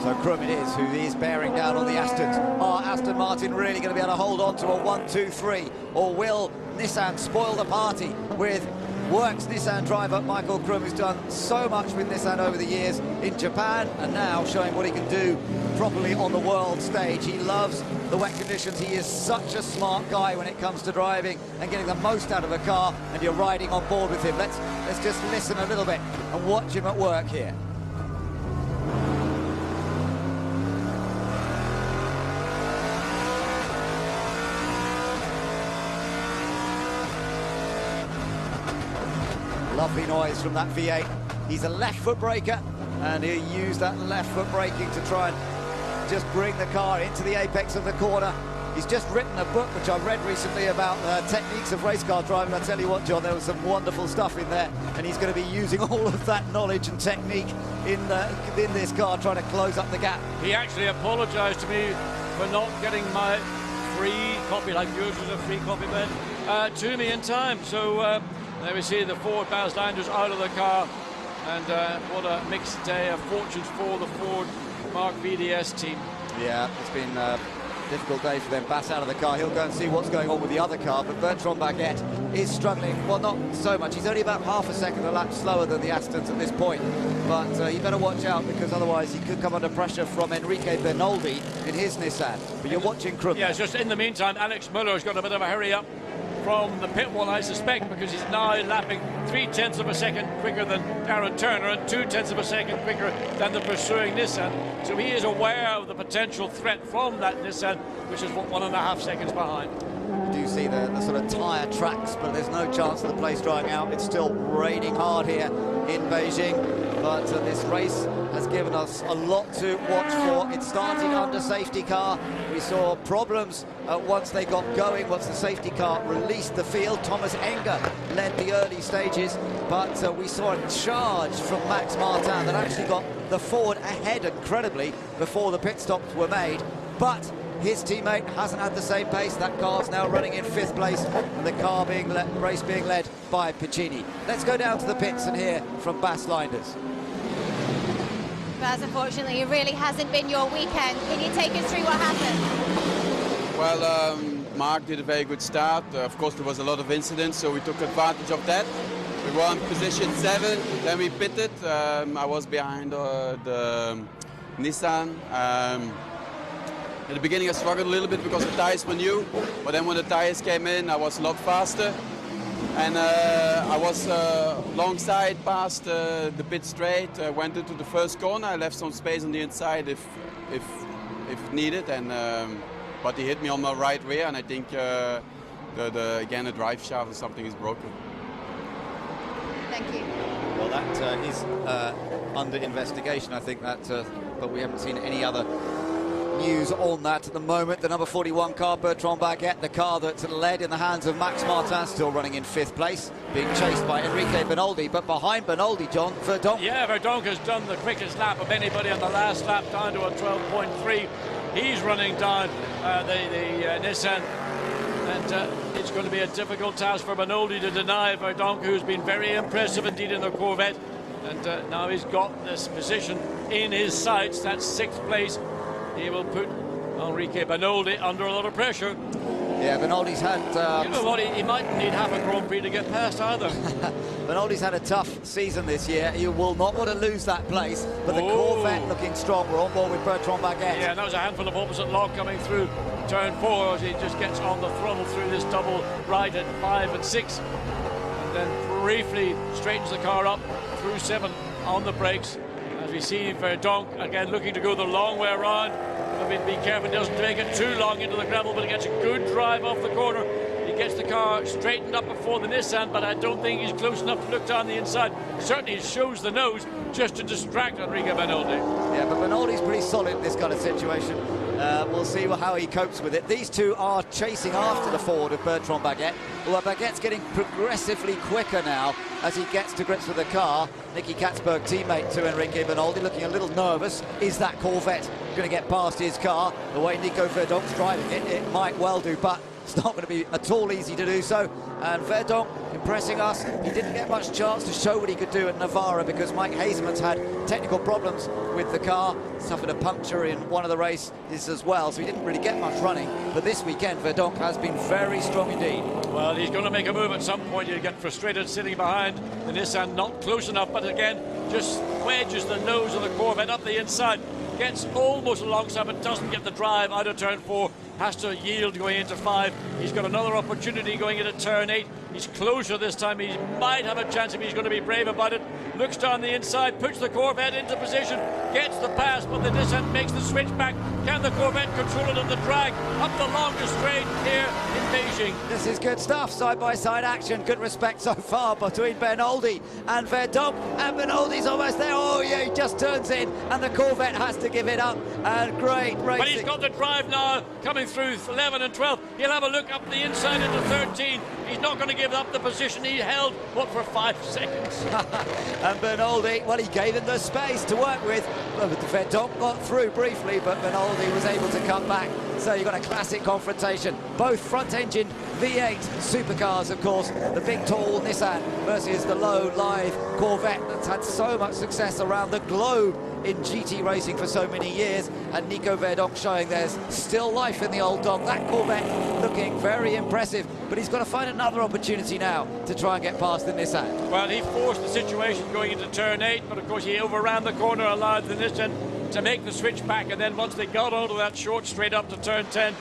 [SPEAKER 1] So Krum it is who is bearing down on the Astons. Are Aston Martin really going to be able to hold on to a 1-2-3, or will Nissan spoil the party with Works Nissan driver Michael Krum, who's done so much with Nissan over the years in Japan and now showing what he can do properly on the world stage. He loves the wet conditions. He is such a smart guy when it comes to driving and getting the most out of a car, and you're riding on board with him. Let's just listen a little bit and watch him at work here. Lovely noise from that V8. He's a left foot braker, and he'll use that left foot braking to try and just bring the car into the apex of the corner. He's just written a book, which I read recently, about techniques of race car driving. I tell you what, John, there was some wonderful stuff in there, and he's going to be using all of that knowledge and technique in this car, trying to close up the gap.
[SPEAKER 2] He actually apologised to me for not getting my free copy, like yours was a free copy, Ben, to me in time. So there we see the Ford Basslanders out of the car, and what a mixed day of fortunes for the Ford Mark VDS team.
[SPEAKER 1] Yeah, it's been a difficult day for them. Bass out of the car. He'll go and see what's going on with the other car, but Bertrand Baguette is struggling. Well, not so much. He's only about half a second a lap slower than the Astons at this point, but he better watch out, because otherwise he could come under pressure from Enrique Bernoldi in his Nissan. But you're watching Krum.
[SPEAKER 2] Yeah, just in the meantime, Alex Muller's got a bit of a hurry up from the pit wall, I suspect, because he's now lapping 0.3 of a second quicker than Darren Turner and 0.2 of a second quicker than the pursuing Nissan. So he is aware of the potential threat from that Nissan, which is 1.5 seconds behind.
[SPEAKER 1] You do see the sort of tyre tracks, but there's no chance of the place drying out. It's still raining hard here in Beijing, but this race has given us a lot to watch for. It started under safety car. We saw problems once they got going, once the safety car released the field. Thomas Enger led the early stages, but we saw a charge from Max Martin that actually got the Ford ahead incredibly before the pit stops were made. But his teammate hasn't had the same pace. That car's now running in 5th place, and the car race being led by Piccini. Let's go down to the pits and hear from Basslanders.
[SPEAKER 4] Baz, unfortunately, it really hasn't been your weekend. Can you take us through what happened?
[SPEAKER 7] Well, Mark did a very good start. Of course, there was a lot of incidents, so we took advantage of that. We were in position 7, then we pitted. I was behind the Nissan. At the beginning I struggled a little bit because the tires were new, but then when the tires came in I was a lot faster, and I was long side past the pit straight, went into the first corner. I left some space on the inside if needed, and but he hit me on my right rear, and I think again the drive shaft or something is broken.
[SPEAKER 4] Thank you.
[SPEAKER 1] Well, that is under investigation, I think, that, but we haven't seen any other news on that at the moment. The number 41 car, Bertrand Baguette, the car that led in the hands of Max Martin, still running in 5th place, being chased by Enrique Bernoldi, but behind Bernoldi, John, Verdonk.
[SPEAKER 2] Yeah, Verdonk has done the quickest lap of anybody on the last lap, down to a 12.3. He's running down the Nissan, and it's going to be a difficult task for Bernoldi to deny Verdonk, who's been very impressive indeed in the Corvette, and now he's got this position in his sights. That's 6th place. He will put Enrique Bernoldi under a lot of pressure.
[SPEAKER 1] Yeah, Bernoldi's had...
[SPEAKER 2] you know what, he mightn't need half a Grand Prix to get past either.
[SPEAKER 1] Bernoldi's had a tough season this year. He will not want to lose that place, but the Corvette looking strong. We're on board with Bertrand Baguette.
[SPEAKER 2] Yeah, and that was a handful of opposite log coming through turn 4 as he just gets on the throttle through this double right at 5 and 6. And then briefly straightens the car up through 7 on the brakes. As we see Verdonk again looking to go the long way around. I mean, be careful, he doesn't make it too long into the gravel, but he gets a good drive off the corner. He gets the car straightened up before the Nissan, but I don't think he's close enough to look down the inside. Certainly he shows the nose just to distract Enrico Bernoldi.
[SPEAKER 1] Yeah, but Bernoldi's pretty solid in this kind of situation. We'll see how he copes with it. These two are chasing after the Ford of Bertrand Baguette, although Baguette's getting progressively quicker now as he gets to grips with the car. Nicky Katzberg, teammate to Enrique Bernoldi, looking a little nervous. Is that Corvette going to get past his car? The way Nico Verdonk's driving it, it might well do, but it's not going to be at all easy to do so. And Verdonk impressing us. He didn't get much chance to show what he could do at Navarra because Mike Hazelman's had technical problems with the car, suffered a puncture in one of the races as well, so he didn't really get much running. But this weekend, Verdonk has been very strong indeed.
[SPEAKER 2] Well, he's going to make a move at some point. You get frustrated sitting behind the Nissan, not close enough, but again, just wedges the nose of the Corvette up the inside. Gets almost alongside, but doesn't get the drive out of turn 4. Has to yield going into 5. He's got another opportunity going into turn 8. He's closer this time. He might have a chance if he's going to be brave about it. Looks down the inside, puts the Corvette into position, gets the pass, but the Nissan makes the switch back. Can the Corvette control it on the drag up the longest straight here in Beijing?
[SPEAKER 1] This is good stuff, side-by-side action. Good respect so far between Bernoldi and Verdonk. And Bernoldi's almost there. Oh, yeah, he just turns in, and the Corvette has to give it up. And great racing.
[SPEAKER 2] But he's got the drive now coming through 11 and 12. He'll have a look up the inside into 13. He's not going to give up the position he held, what, for 5 seconds.
[SPEAKER 1] And Bernoldi, well, he gave him the space to work with. Well, Verdonk got through briefly, but Bernoldi was able to come back. So you've got a classic confrontation. Both front-engined V8 supercars, of course. The big, tall Nissan versus the low, live Corvette that's had so much success around the globe in GT racing for so many years, and Nico Verdonk showing there's still life in the old dog. That Corvette looking very impressive, but he's got to find another opportunity now to try and get past the Nissan.
[SPEAKER 2] Well, he forced the situation going into turn 8, but of course he overran the corner, allowed the Nissan to make the switch back, and then once they got onto that short straight up to turn 10,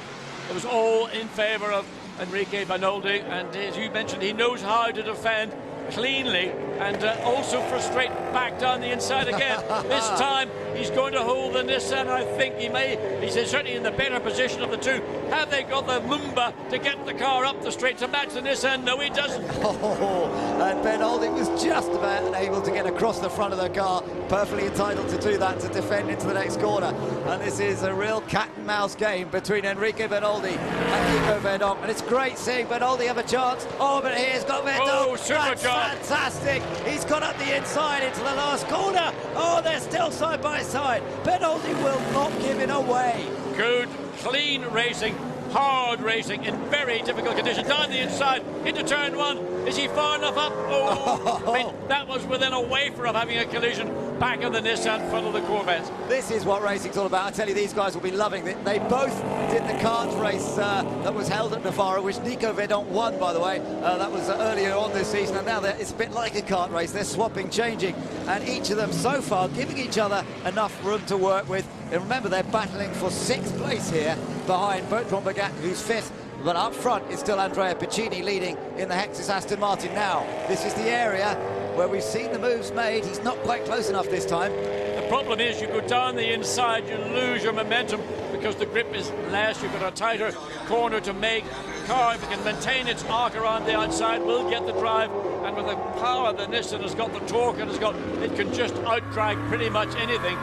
[SPEAKER 2] it was all in favour of Enrique Bernoldi, and as you mentioned, he knows how to defend cleanly and also frustrate back down the inside again. This time he's going to hold the Nissan. I think he's certainly in the better position of the two. Have they got the Mumba to get the car up the straight to match the Nissan? No, he doesn't.
[SPEAKER 1] And Bernoldi was just about able to get across the front of the car, perfectly entitled to do that, to defend into the next corner. And this is a real cat and mouse game between Enrique Bernoldi and Nico Verdonk, and it's great seeing Bernoldi have a chance. Oh, but here's got Verdonk.
[SPEAKER 2] Oh, super job.
[SPEAKER 1] Fantastic. He's got up the inside into the last corner. Oh, they're still side by side. Bernoldi will not give it away.
[SPEAKER 2] Good, clean racing, hard racing in very difficult conditions. Down the inside into turn 1. Is he far enough up? Oh, I mean, that was within a wafer of having a collision back of the Nissan front of the Corvette.
[SPEAKER 1] This is what racing's all about. I tell you, these guys will be loving it. They both did the karts race that was held at Navarra, which Nico Verdonk won, by the way. That was earlier on this season, and now it's a bit like a kart race. They're swapping, changing, and each of them so far giving each other enough room to work with. And remember, they're battling for 6th place here behind Bertrand Baguette, who's 5th. But up front is still Andrea Piccini leading in the Hexus Aston Martin now. This is the area where we've seen the moves made. He's not quite close enough this time.
[SPEAKER 2] The problem is you go down the inside, you lose your momentum because the grip is less. You've got a tighter corner to make. The car, if it can maintain its arc around the outside, will get the drive. And with the power the Nissan has got, the torque it can just out-drag pretty much anything.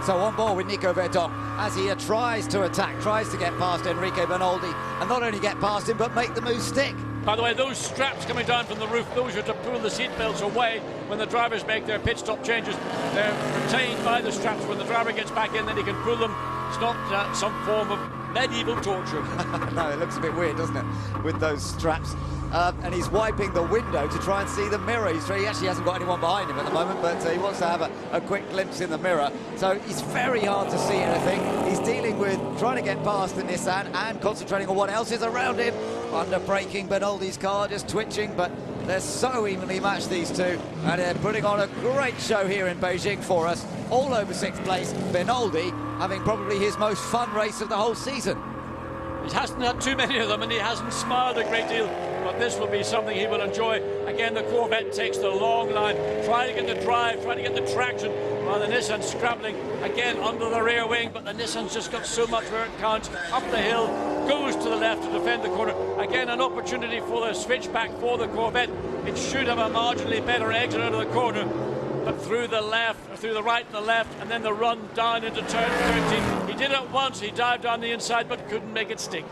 [SPEAKER 1] So on board with Nico Verdonk as he tries to attack, tries to get past Enrique Bernoldi, and not only get past him, but make the move stick.
[SPEAKER 2] By the way, those straps coming down from the roof, those are to pull the seat belts away when the drivers make their pit stop changes. They're retained by the straps. When the driver gets back in, then he can pull them. It's not some form of medieval torture.
[SPEAKER 1] No, it looks a bit weird, doesn't it, with those straps. And he's wiping the window to try and see the mirror. He actually hasn't got anyone behind him at the moment, but he wants to have a quick glimpse in the mirror. So it's very hard to see anything. He's dealing with trying to get past the Nissan and concentrating on what else is around him. Under braking, Bernoldi's car just twitching, but they're so evenly matched, these two, and they're putting on a great show here in Beijing for us. All over 6th place, Bernoldi having probably his most fun race of the whole season.
[SPEAKER 2] He hasn't had too many of them, and he hasn't smiled a great deal but this will be something he will enjoy. Again, the Corvette takes the long line, trying to get the drive, trying to get the traction, while the Nissan's scrambling again under the rear wing, but the Nissan's just got so much where it counts. Up the hill, goes to the left to defend the corner. Again, an opportunity for the switchback for the Corvette. It should have a marginally better exit out of the corner, but through the left, through the right and the left, and then the run down into turn 13. He did it once, he dived on the inside, but couldn't make it stick.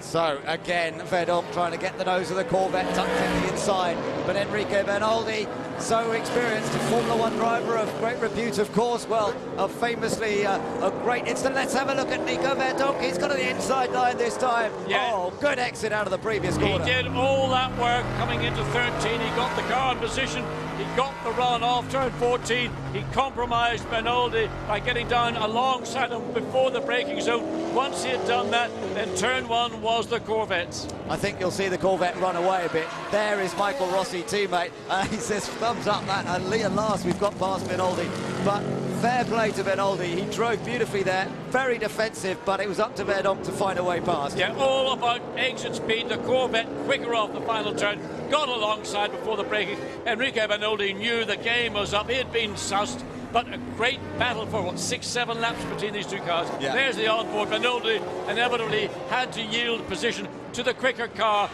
[SPEAKER 1] So again, Verdonk trying to get the nose of the Corvette tucked in the inside, but Enrique Bernoldi, so experienced, Formula One driver of great repute, of course, well, famously a great instant. Let's have a look at Nico Verdonk. He's got to the inside line this time.
[SPEAKER 2] Yeah.
[SPEAKER 1] Oh, good exit out of the previous corner.
[SPEAKER 2] He did all that work coming into 13. He got the car in position. He got the run off turn 14. He compromised Bernoldi by getting down alongside him before the braking zone. Once he had done that, then turn 1 was the Corvette's.
[SPEAKER 1] I think you'll see the Corvette run away a bit. There is Michael Rossi, teammate. He says thumbs up that, and last we've got past Bernoldi. But fair play to Bernoldi. He drove beautifully there, very defensive, but it was up to Verdonk to find a way past.
[SPEAKER 2] Yeah, all about exit speed. The Corvette quicker off the final turn, got alongside before the braking. Enrique Bernoldi knew the game was up. He had been soused, but a great battle for, 6-7 laps between these two cars.
[SPEAKER 1] Yeah.
[SPEAKER 2] There's the onboard. Bernoldi inevitably had to yield position to the quicker car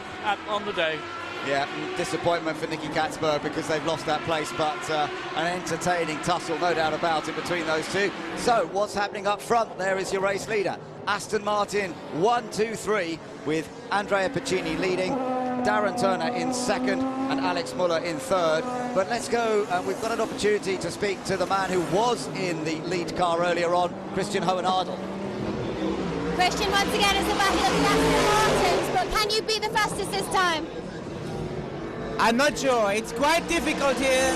[SPEAKER 2] on the day.
[SPEAKER 1] Yeah, disappointment for Nicky Katzberg because they've lost that place, but an entertaining tussle, no doubt about it, between those two. So, what's happening up front? There is your race leader. Aston Martin 1, 2, 3 with Andrea Piccini leading, Darren Turner in second and Alex Muller in third. But let's go, we've got an opportunity to speak to the man who was in the lead car earlier on, Christian Hohenadel.
[SPEAKER 4] Christian, once again, is a battle of Aston Martins, but can you beat the fastest this time?
[SPEAKER 8] I'm not sure. It's quite difficult here.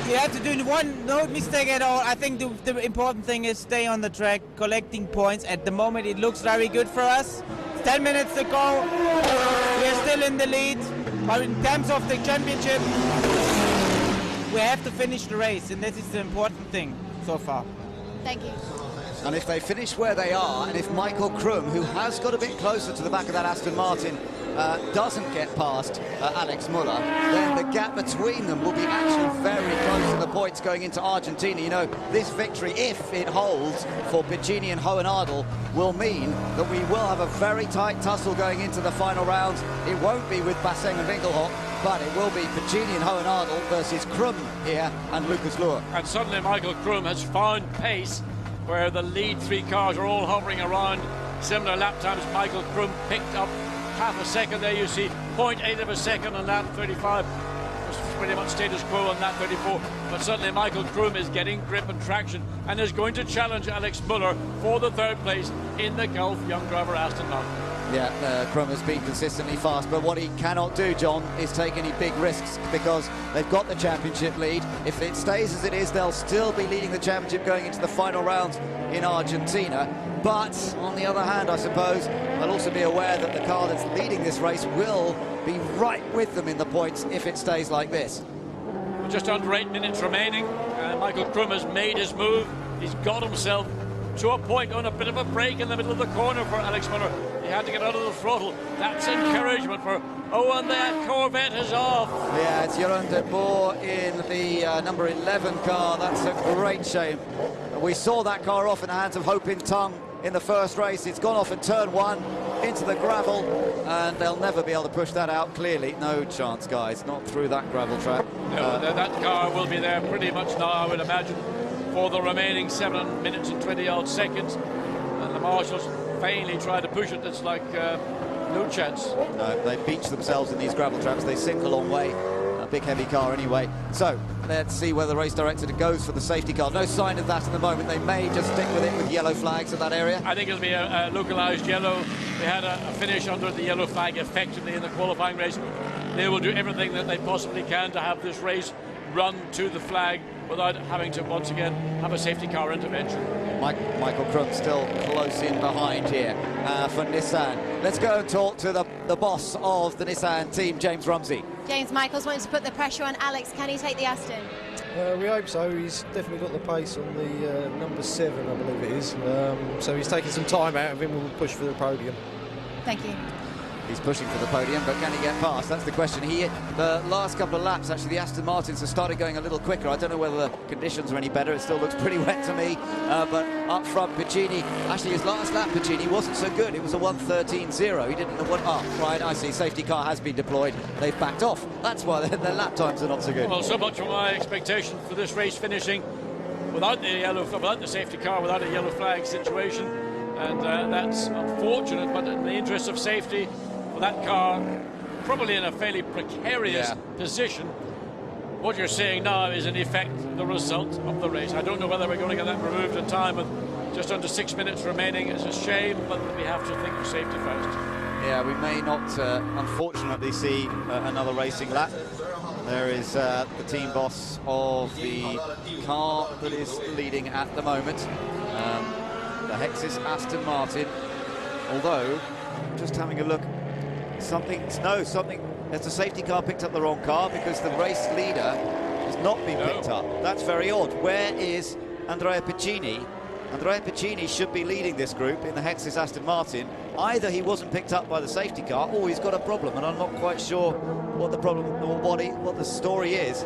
[SPEAKER 8] You have to do no mistake at all. I think the important thing is stay on the track, collecting points. At the moment, it looks very good for us. 10 minutes to go. We're still in the lead. But in terms of the championship, we have to finish the race, and this is the important thing so far.
[SPEAKER 4] Thank you.
[SPEAKER 1] And if they finish where they are, and if Michael Krum, who has got a bit closer to the back of that Aston Martin, doesn't get past Alex Muller, then the gap between them will be actually very close to the points going into Argentina. You know, this victory, if it holds for Piccini and Hohenadel, will mean that we will have a very tight tussle going into the final rounds. It won't be with Basseng and Winkelhock, but it will be Piccini and Hohenadel versus Krum here and Lucas Luhr.
[SPEAKER 2] And suddenly Michael Krum has found pace where the lead 3 cars are all hovering around similar lap times. Michael Krum picked up half a second there. You see 0.8 of a second on lap 35. It's pretty much status quo on lap 34. But suddenly Michael Krum is getting grip and traction and is going to challenge Alex Muller for the 3rd place in the Gulf Young Driver Aston Martin.
[SPEAKER 1] Yeah, Krum has been consistently fast, but what he cannot do, John, is take any big risks because they've got the championship lead. If it stays as it is, they'll still be leading the championship going into the final rounds in Argentina. But on the other hand, I suppose, they'll also be aware that the car that's leading this race will be right with them in the points if it stays like this.
[SPEAKER 2] Just under 8 minutes remaining. Michael Krum has made his move. He's got himself to a point on a bit of a break in the middle of the corner for Alex Muller. He had to get out of the throttle. That's encouragement for... Oh, and that Corvette is off.
[SPEAKER 1] Yeah, it's Jeroen de Boer in the number 11 car. That's a great shame. We saw that car off in the hands of Ho Pin Tung in the first race. It's gone off in turn 1 into the gravel, and they'll never be able to push that out clearly. No chance, guys, not through that gravel track.
[SPEAKER 2] No, that car will be there pretty much now, I would imagine, for the remaining 7 minutes and 20-odd seconds. And the marshals vainly try to push it. It's like no chance.
[SPEAKER 1] No, they beach themselves in these gravel traps. They sink a long way. A big heavy car anyway. So let's see where the race director goes for the safety car. No sign of that at the moment. They may just stick with it with yellow flags at that area.
[SPEAKER 2] I think it'll be a localised yellow. They had a finish under the yellow flag effectively in the qualifying race. They will do everything that they possibly can to have this race run to the flag without having to once again have a safety car intervention.
[SPEAKER 1] Michael Krum still close in behind here for Nissan. Let's go and talk to the boss of the Nissan team, James Rumsey.
[SPEAKER 4] James Michaels wants to put the pressure on Alex. Can he take the Aston?
[SPEAKER 9] We hope so. He's definitely got the pace on the number 7, I believe it is. So he's taking some time out of him. We'll push for the podium.
[SPEAKER 4] Thank you.
[SPEAKER 1] He's pushing for the podium, but can he get past? That's the question. The last couple of laps, actually, the Aston Martins have started going a little quicker. I don't know whether the conditions are any better. It still looks pretty wet to me. But up front, Piccini, actually his last lap, Piccini, wasn't so good. It was a 1:13.0. He didn't know what. Oh, right, I see. Safety car has been deployed. They've backed off. That's why their lap times are not so good.
[SPEAKER 2] Well, so much for my expectation for this race finishing without the safety car, without a yellow flag situation. And that's unfortunate, but in the interest of safety for that car, probably in a fairly precarious position. What you're seeing now is in effect the result of the race. I don't know whether we're going to get that removed in time with just under 6 minutes remaining. It's a shame, but we have to think of safety first.
[SPEAKER 1] Yeah, we may not, unfortunately, see another racing lap. There is the team boss of the car that is leading at the moment. The Hexis Aston Martin. Although, just having a look, there's a safety car picked up the wrong car because the race leader has not been picked up. That's very odd. Where is Andrea Piccini? Andrea Piccini should be leading this group in the Hexis Aston Martin. Either he wasn't picked up by the safety car or he's got a problem, and I'm not quite sure what the problem or what the story is.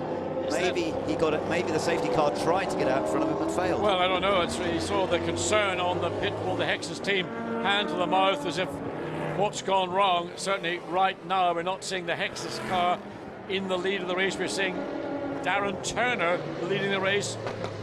[SPEAKER 1] Maybe he got it. Maybe the safety car tried to get out in front of him and failed.
[SPEAKER 2] Well, I don't know. It's really saw the concern on the pit wall, the Hexis team, hand to the mouth as if what's gone wrong. Certainly right now we're not seeing the Hexis car in the lead of the race. We're seeing Darren Turner leading the race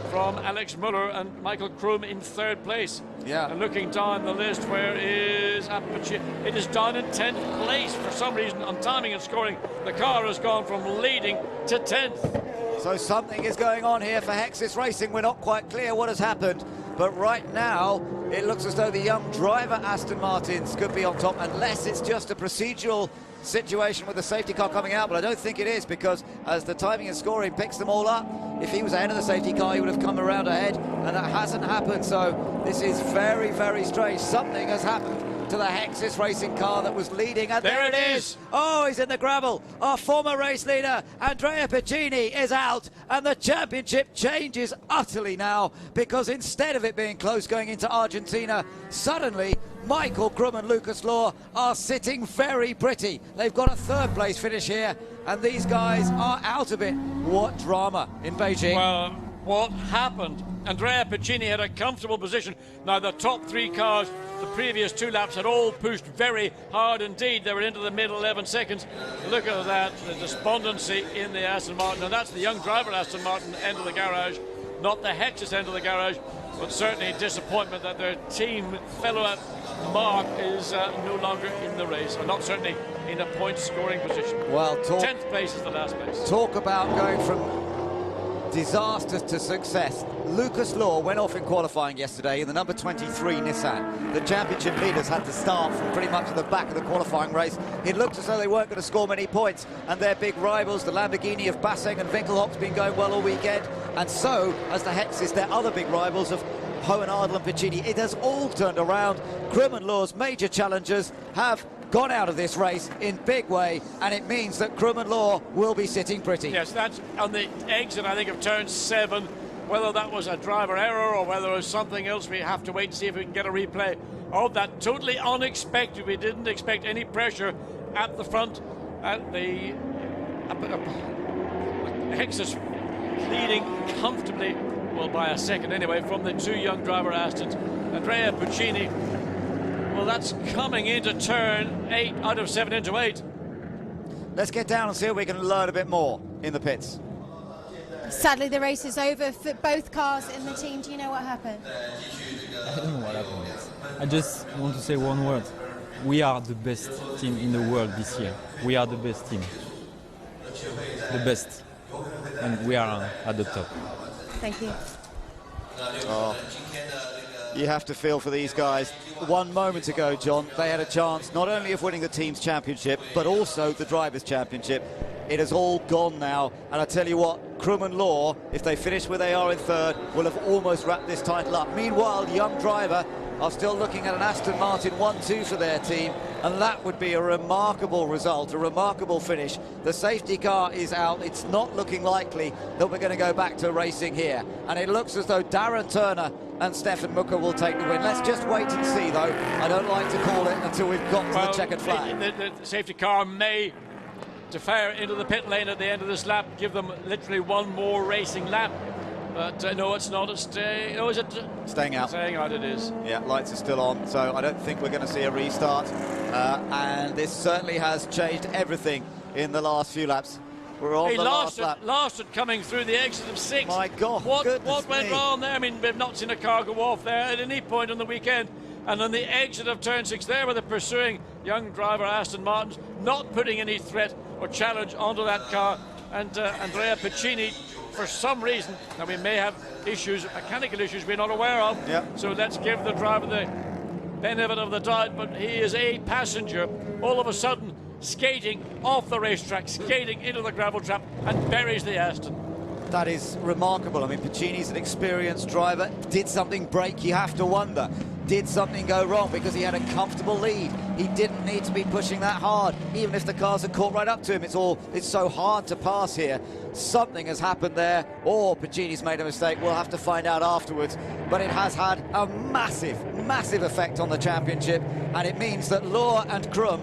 [SPEAKER 2] from Alex Muller and Michael Kroom in third place.
[SPEAKER 1] Yeah.
[SPEAKER 2] And looking down the list, where is Apache? It is down in 10th place. For some reason, on timing and scoring, the car has gone from leading to 10th.
[SPEAKER 1] So something is going on here for Hexis Racing. We're not quite clear what has happened, but right now it looks as though the young driver Aston Martins could be on top, unless it's just a procedural situation with the safety car coming out, but I don't think it is, because as the timing and scoring picks them all up, if he was ahead of the safety car he would have come around ahead, and that hasn't happened. So this is very, very strange. Something has happened to the Hexis Racing car that was leading, and there it is. Oh, he's in the gravel. Our former race leader Andrea Piccini is out, and the championship changes utterly now, because instead of it being close going into Argentina, suddenly Michael Kroom and Lucas Law are sitting very pretty. They've got a third place finish here, and these guys are out of it. What drama in Beijing.
[SPEAKER 2] Well, what happened? Andrea Piccini had a comfortable position. Now, the top three cars, the previous two laps, had all pushed very hard indeed. They were into the middle 11 seconds. Look at that, the despondency in the Aston Martin. And that's the young driver Aston Martin end of the garage, not the Hexis end of the garage. But certainly disappointment that their team fellow Mark is no longer in the race, or not certainly in a point-scoring position.
[SPEAKER 1] Well,
[SPEAKER 2] 10th place is the last place.
[SPEAKER 1] Talk about going from disaster to success. Lucas Law went off in qualifying yesterday in the number 23 Nissan. The championship leaders had to start from pretty much at the back of the qualifying race. It looked as though they weren't going to score many points, and their big rivals, the Lamborghini of Basseng and Winkelhock's been going well all weekend, and so has the Hexis, their other big rivals of Hohen Ardel and Piccini. It has all turned around. Kroom and Law's major challengers have gone out of this race in big way, and it means that Kroom and Law will be sitting pretty.
[SPEAKER 2] Yes, that's on the exit, I think, of turn 7. Whether that was a driver error or whether it was something else, we have to wait and see if we can get a replay of that. Totally unexpected. We didn't expect any pressure at the front. At the Hexis leading comfortably, well, by a second anyway, from the two young driver Astons. Andrea Piccini, well, that's coming into turn 8 out of 7 into 8.
[SPEAKER 1] Let's get down and see if we can learn a bit more in the pits.
[SPEAKER 4] Sadly, the race is over for both cars in the team. Do you know what happened?
[SPEAKER 5] I don't know what happened. I just want to say one word. We are the best team in the world this year. We are the best team. The best. And we are at the top.
[SPEAKER 4] Thank you.
[SPEAKER 1] Oh, you have to feel for these guys. 1 moment ago, John, they had a chance not only of winning the team's championship, but also the drivers' championship. It has all gone now, and I tell you what, Kroom and Law, if they finish where they are in third, will have almost wrapped this title up. Meanwhile, the young driver are still looking at an Aston Martin 1-2 for their team, and that would be a remarkable result, a remarkable finish. The safety car is out. It's not looking likely that we're going to go back to racing here, and it looks as though Darren Turner and Stefan Mucker will take the win. Let's just wait and see, though. I don't like to call it until we've got to the checkered flag.
[SPEAKER 2] The safety car may defer into the pit lane at the end of this lap, give them literally one more racing lap. But no, it's not a stay. No, is it?
[SPEAKER 1] Staying out.
[SPEAKER 2] Staying out, it is.
[SPEAKER 1] Yeah, lights are still on, so I don't think we're going to see a restart. And this certainly has changed everything in the last few laps. We're on the last lap.
[SPEAKER 2] Lost it coming through the exit of 6.
[SPEAKER 1] My God,
[SPEAKER 2] what went wrong there? I mean, we've not seen a car go off there at any point on the weekend. And on the exit of turn 6 there, with the pursuing young driver Aston Martin's not putting any threat or challenge onto that car. And Andrea Piccini, for some reason, now we may have issues, mechanical issues we're not aware of.
[SPEAKER 1] Yep.
[SPEAKER 2] So let's give the driver the benefit of the doubt, but he is a passenger. All of a sudden, skating off the racetrack, skating into the gravel trap, and buries the Aston.
[SPEAKER 1] That is remarkable. I mean, Piccini's an experienced driver. Did something break? You have to wonder. Did something go wrong? Because he had a comfortable lead. He didn't need to be pushing that hard. Even if the cars had caught right up to him, it's so hard to pass here. Something has happened there, or Piccini's made a mistake. We'll have to find out afterwards. But it has had a massive, massive effect on the championship, and it means that Lohr and Krum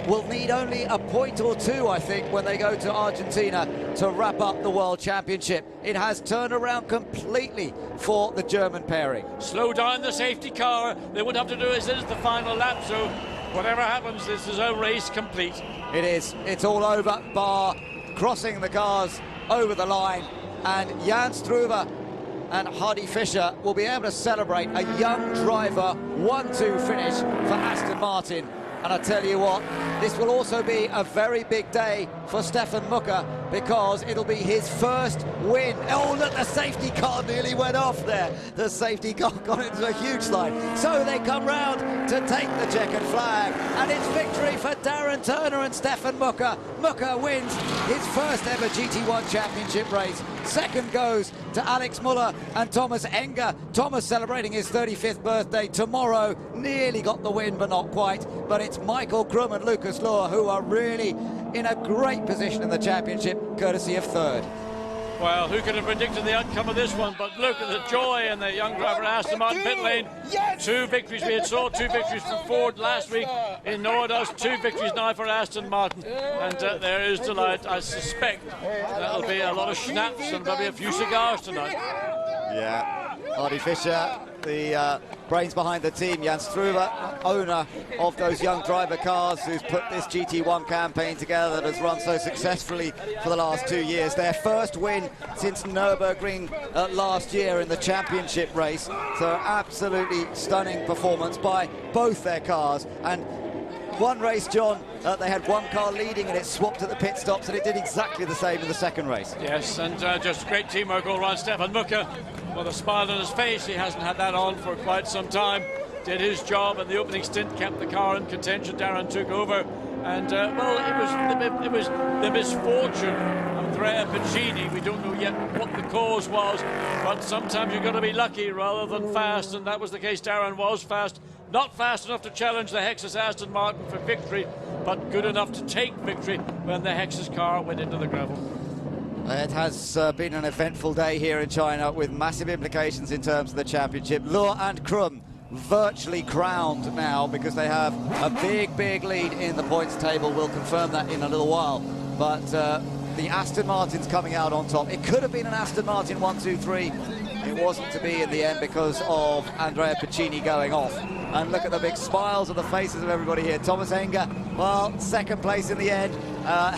[SPEAKER 1] will need only a point or two, I think, when they go to Argentina to wrap up the World Championship. It has turned around completely for the German pairing.
[SPEAKER 2] Slow down the safety car. They would have to do is this is the final lap, so whatever happens, this is a race complete.
[SPEAKER 1] It is. It's all over, bar crossing the cars over the line, and Jan Struve and Hardy Fischer will be able to celebrate a young driver 1-2 finish for Aston Martin. And I tell you what, this will also be a very big day for Stefan Mucker, because it'll be his first win. Oh, look, the safety car nearly went off there. The safety car got into a huge slide. So they come round to take the checkered flag, and it's victory for Darren Turner and Stefan Mucker. Mucker wins his first ever GT1 championship race. Second goes to Alex Muller and Thomas Enger. Thomas celebrating his 35th birthday tomorrow. Nearly got the win, but not quite. But it's Michael Krum and Lucas Lohr who are really in a great position in the championship, courtesy of third.
[SPEAKER 2] Well, who could have predicted the outcome of this one? But look at the joy in the young driver Aston Martin pit lane. Yes! 2 victories. We had saw 2 victories from Ford last week in Nordos. 2 victories now for Aston Martin. And there is delight. I suspect that'll be a lot of schnapps and there'll be a few cigars tonight.
[SPEAKER 1] Yeah, Hardy Fischer, the brains behind the team. Jan Struve, owner of those young driver cars, who's put this GT1 campaign together that has run so successfully for the last 2 years. Their first win since Nürburgring last year in the championship race. So absolutely stunning performance by both their cars. And one race, John, they had one car leading and it swapped at the pit stops, and it did exactly the same in the second race.
[SPEAKER 2] Yes, and just great teamwork all around. Stefan Mucker with a smile on his face. He hasn't had that on for quite some time. Did his job in the opening stint, kept the car in contention. Darren took over, and well, it was the misfortune of Andrea Piccini. We don't know yet what the cause was, but sometimes you've got to be lucky rather than fast, and that was the case. Darren was fast. Not fast enough to challenge the Hexus Aston Martin for victory, but good enough to take victory when the Hexus car went into the gravel.
[SPEAKER 1] It has been an eventful day here in China, with massive implications in terms of the championship. Lohr and Krum virtually crowned now, because they have a big lead in the points table. We'll confirm that in a little while. But the Aston Martin's coming out on top. It could have been an Aston Martin 1-2-3. It wasn't to be in the end because of Andrea Piccini going off. And look at the big smiles on the faces of everybody here. Thomas Enger, well, second place in the end.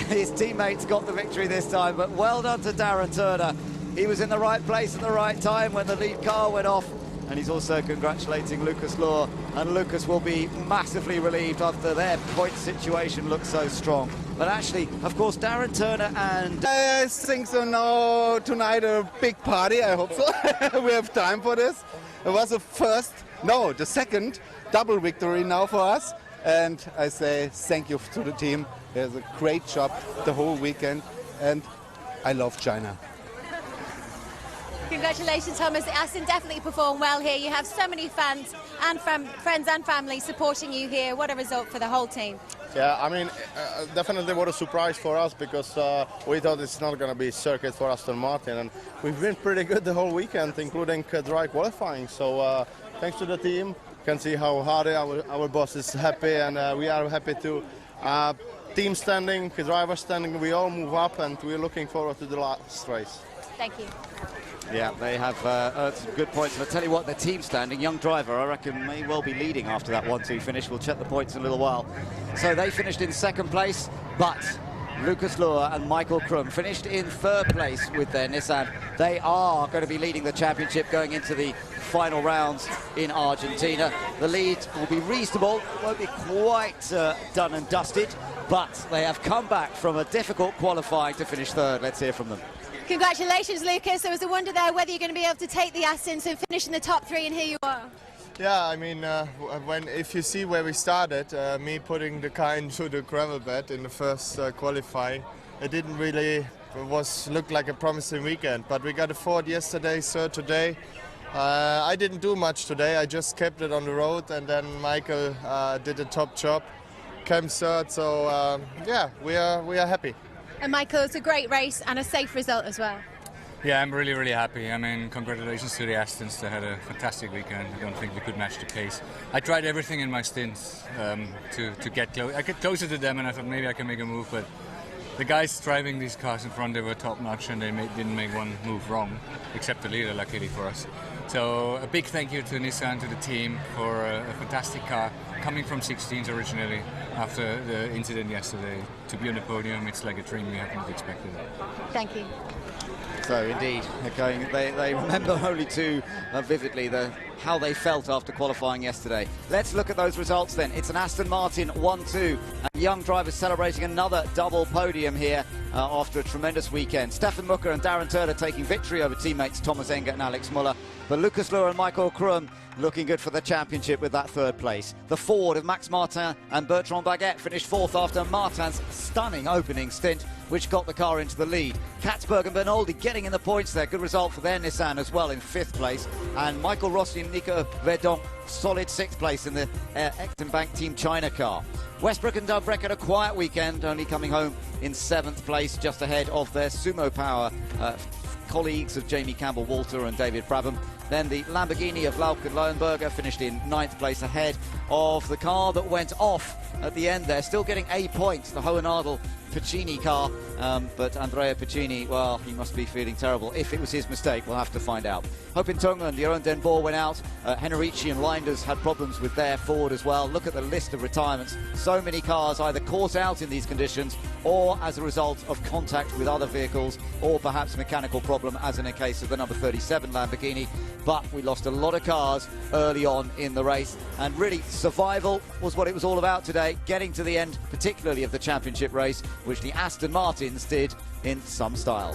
[SPEAKER 1] His teammates got the victory this time, but well done to Darren Turner. He was in the right place at the right time when the lead car went off. And he's also congratulating Lucas Lohr, and Lucas will be massively relieved after their point situation looks so strong. But actually, of course, Darren Turner and...
[SPEAKER 10] I think so now, tonight a big party, I hope so. We have time for this. It was the second double victory now for us. And I say thank you to the team. There's a great job the whole weekend, and I love China.
[SPEAKER 4] Congratulations, Thomas. Aston definitely performed well here. You have so many fans and friends and family supporting you here. What a result for the whole team.
[SPEAKER 11] Yeah, I mean, definitely what a surprise for us because we thought it's not going to be a circuit for Aston Martin, and we've been pretty good the whole weekend, including dry qualifying. So thanks to the team, you can see how hard our boss is happy, and we are happy too. Team standing, driver standing, we all move up, and we're looking forward to the last race.
[SPEAKER 4] Thank you.
[SPEAKER 1] Yeah, they have earned some good points. And I tell you what, the team standing, young driver, I reckon may well be leading after that 1-2 finish. We'll check the points in a little while. So they finished in second place, but Lucas Luhr and Michael Krum finished in third place with their Nissan. They are going to be leading the championship going into the final rounds in Argentina. The lead will be reasonable, won't be quite done and dusted, but they have come back from a difficult qualifying to finish third. Let's hear from them.
[SPEAKER 4] Congratulations, Lucas. There was a wonder there whether you're going to be able to take the Astons and finish in the top 3, and here you are.
[SPEAKER 11] Yeah, I mean, if you see where we started, me putting the car into the gravel bed in the first qualifying, it didn't really look like a promising weekend. But we got a fourth yesterday, third today. I didn't do much today. I just kept it on the road, and then Michael did a top job, came third. So yeah, we are happy.
[SPEAKER 4] And Michael, it's a great race and a safe result as well.
[SPEAKER 12] Yeah, I'm really, really happy. I mean, congratulations to the Astons. They had a fantastic weekend. I don't think we could match the pace. I tried everything in my stints to get close. I get closer to them, and I thought maybe I can make a move, but the guys driving these cars in front, they were top-notch, and they didn't make one move wrong, except the leader, luckily for us. So a big thank you to Nissan, to the team, for a fantastic car, coming from 16s originally after the incident yesterday. To be on the podium, it's like a dream we haven't expected.
[SPEAKER 4] Thank you.
[SPEAKER 1] So indeed, they remember only too vividly how they felt after qualifying yesterday. Let's look at those results then. It's an Aston Martin 1-2, and young drivers celebrating another double podium here after a tremendous weekend. Stefan Mucker and Darren Turner taking victory over teammates Thomas Engert and Alex Muller, but Lucas Luhr and Michael Krum looking good for the championship with that third place. The Ford of Max Martin and Bertrand Baguette finished fourth after Martin's stunning opening stint, which got the car into the lead. Katzberg and Bernoldi getting in the points there. Good result for their Nissan as well in fifth place. And Michael Rossi and Nico Verdon, solid sixth place in the Ecton Bank Team China car. Westbrook and Dubrek had a quiet weekend, only coming home in seventh place, just ahead of their Sumo Power colleagues of Jamie Campbell-Walter and David Brabham. Then the Lamborghini of Lauke and Leuenberger finished in ninth place, ahead of the car that went off at the end there. Still getting a point, the Hohenadel Piccini car, but Andrea Piccini, well, he must be feeling terrible. If it was his mistake, we'll have to find out. Hopin Tung and Jeroen Den Boer went out. Henrici and Reinders had problems with their Ford as well. Look at the list of retirements. So many cars either caught out in these conditions or as a result of contact with other vehicles, or perhaps mechanical problem, as in a case of the number 37 Lamborghini. But we lost a lot of cars early on in the race, and really survival was what it was all about today, getting to the end, particularly of the championship race, which the Aston Martins did in some style.